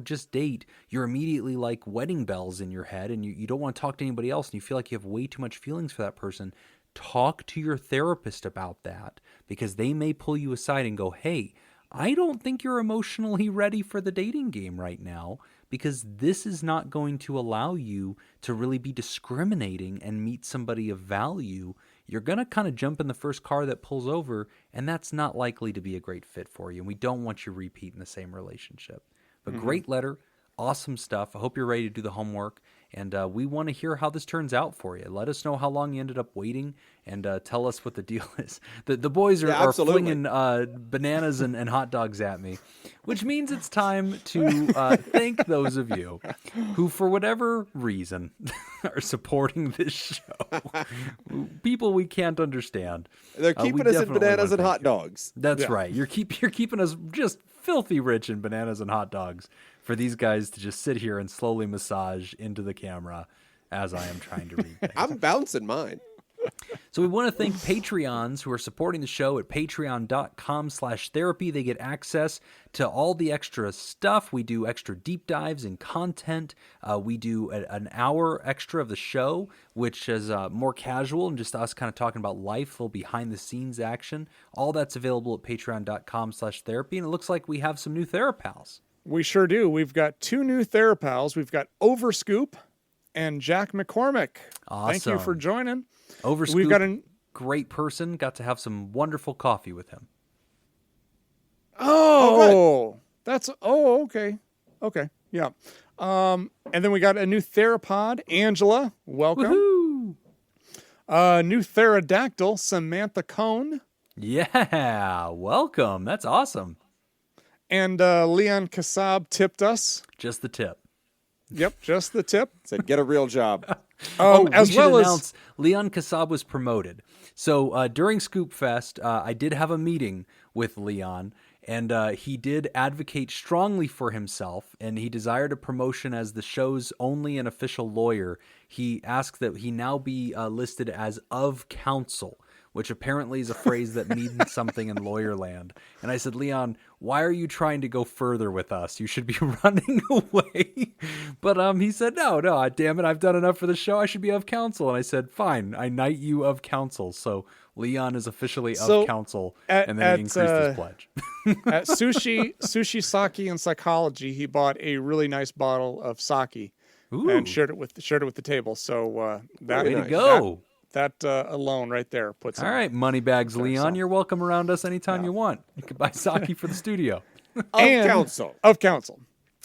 just date, you're immediately like wedding bells in your head and you don't want to talk to anybody else and you feel like you have way too much feelings for that person, talk to your therapist about that, because they may pull you aside and go, hey, I don't think you're emotionally ready for the dating game right now, because this is not going to allow you to really be discriminating and meet somebody of value. You're going to kind of jump in the first car that pulls over, and that's not likely to be a great fit for you. And we don't want you repeating the same relationship. But great letter, awesome stuff. I hope you're ready to do the homework. And we want to hear how this turns out for you. Let us know how long you ended up waiting, and tell us what the deal is. The boys are flinging bananas and hot dogs at me, which means it's time to thank those of you who, for whatever reason, are supporting this show. People we can't understand. They're keeping us in bananas and hot dogs. That's right. You're keeping us just filthy rich in bananas and hot dogs for these guys to just sit here and slowly massage into the camera as I am trying to read things. I'm bouncing mine. So we want to thank Patreons who are supporting the show at patreon.com/therapy. They get access to all the extra stuff. We do extra deep dives and content. We do an hour extra of the show, which is more casual and just us kind of talking about life, little behind the scenes action. All that's available at patreon.com/therapy. And it looks like we have some new TheraPals. We sure do. We've got 2 new TheraPals. We've got Overscoop and Jack McCormick. Awesome. Thank you for joining. Overscoop, we've got a great person. Got to have some wonderful coffee with him. Okay. Okay. Yeah. And then we got a new Therapod, Angela. Welcome. Woohoo! New Theradactyl, Samantha Cohn. Yeah, welcome. That's awesome. And Leon Kassab tipped us. Just the tip. Yep, just the tip. Said, get a real job. As well as Leon Kassab was promoted. So during Scoop Fest, I did have a meeting with Leon, and he did advocate strongly for himself, and he desired a promotion as the show's only an official lawyer. He asked that he now be listed as of counsel, which apparently is a phrase that means something in lawyer land. And I said, Leon, why are you trying to go further with us? You should be running away. But he said, no, damn it, I've done enough for the show. I should be of counsel. And I said, fine, I knight you of counsel. So Leon is officially of counsel, and then he increased his pledge. At Sushi Sake and Psychology, he bought a really nice bottle of sake. Ooh. And shared it with the table. So that way to go. That alone right there puts it. All right, Moneybags Leon, you're welcome around us anytime you want. You can buy sake for the studio. Of counsel.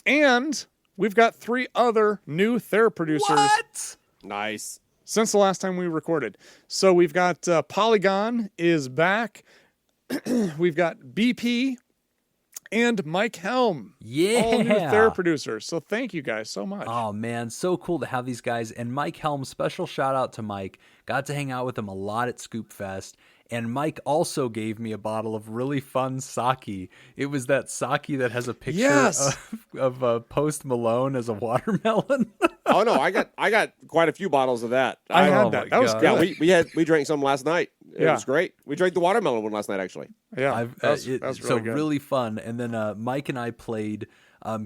And we've got 3 other new producers. What? Nice. Since the last time we recorded. So we've got Polygon is back. We've got BP, And Mike Helm. Yeah. All new Therapy producers. So thank you guys so much. Oh, man. So cool to have these guys. And Mike Helm, special shout out to Mike. Got to hang out with him a lot at Scoop Fest. And Mike also gave me a bottle of really fun sake. It was that sake that has a picture of Post Malone as a watermelon. Oh no, I got quite a few bottles of that. I had that. That was good. Yeah, we drank some last night. It was great. We drank the watermelon one last night, actually. Yeah, that was really so good. Really fun. And then Mike and I played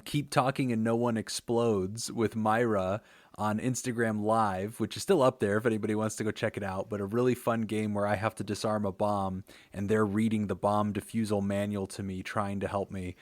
Keep Talking and No One Explodes with Myra on Instagram Live, which is still up there if anybody wants to go check it out. But a really fun game where I have to disarm a bomb, and they're reading the bomb defusal manual to me, trying to help me.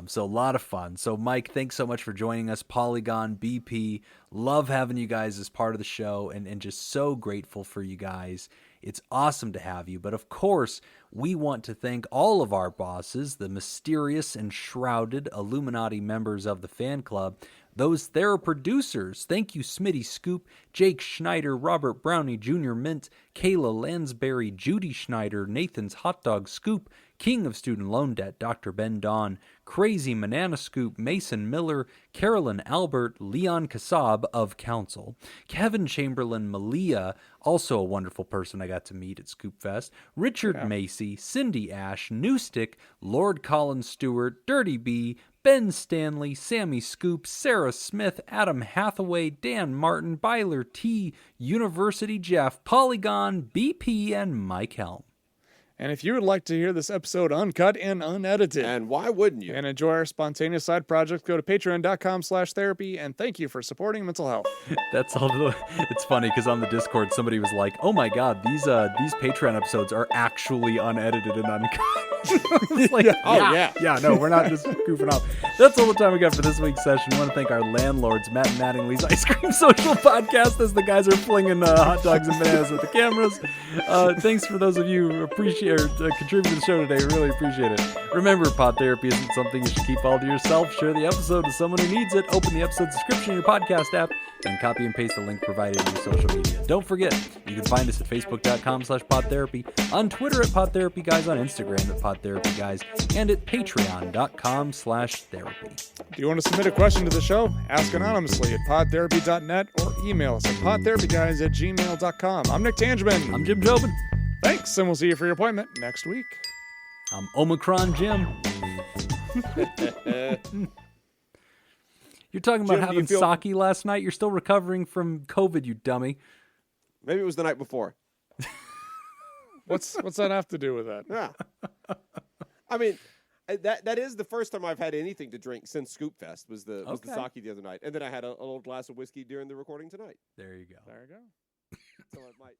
So a lot of fun. So Mike, thanks so much for joining us. Polygon, BP, love having you guys as part of the show, and just so grateful for you guys. It's awesome to have you. But of course, we want to thank all of our bosses, the mysterious and shrouded Illuminati members of the fan club, those Theraproducers. Thank you, Smitty Scoop, Jake Schneider, Robert Brownie, Jr. Mint, Kayla Lansbury, Judy Schneider, Nathan's Hot Dog Scoop, King of Student Loan Debt, Dr. Ben Don, Crazy Banana Scoop, Mason Miller, Carolyn Albert, Leon Kassab of Council, Kevin Chamberlain, Malia, also a wonderful person I got to meet at Scoop Fest, Richard Macy, Cindy Ash, Newstick, Lord Colin Stewart, Dirty B, Ben Stanley, Sammy Scoop, Sarah Smith, Adam Hathaway, Dan Martin, Byler T, University Jeff, Polygon, BP, and Mike Helm. And if you would like to hear this episode uncut and unedited, and why wouldn't you? And enjoy our spontaneous side projects, go to patreon.com/therapy, and thank you for supporting mental health. That's all. It's funny because on the Discord, somebody was like, "Oh my God, these Patreon episodes are actually unedited and uncut." Like, yeah, no, we're not just goofing off. That's all the time we got for this week's session. I want to thank our landlords, Matt and Mattingly's Ice Cream Social Podcast, as the guys are flinging hot dogs and bananas at the cameras. Thanks for those of you who appreciate or contribute to the show today. Really appreciate it. Remember, pod therapy isn't something you should keep all to yourself. Share the episode with someone who needs it. Open the episode description in your podcast app and copy and paste the link provided in your social media. Don't forget, you can find us at facebook.com/podtherapy, on Twitter at PodTherapyGuys, on Instagram at PodTherapyGuys, and at patreon.com/therapy. Do you want to submit a question to the show? Ask anonymously at podtherapy.net or email us at podtherapyguys@gmail.com. I'm Nick Tangeman. I'm Jim Jobin. Thanks, and we'll see you for your appointment next week. I'm Omicron Jim. You're talking about Jim, having sake last night? You're still recovering from COVID, you dummy. Maybe it was the night before. What's that have to do with that? Yeah. I mean, that is the first time I've had anything to drink since Scoop Fest was the sake the other night. And then I had a little glass of whiskey during the recording tonight. There you go. There you go. So it might...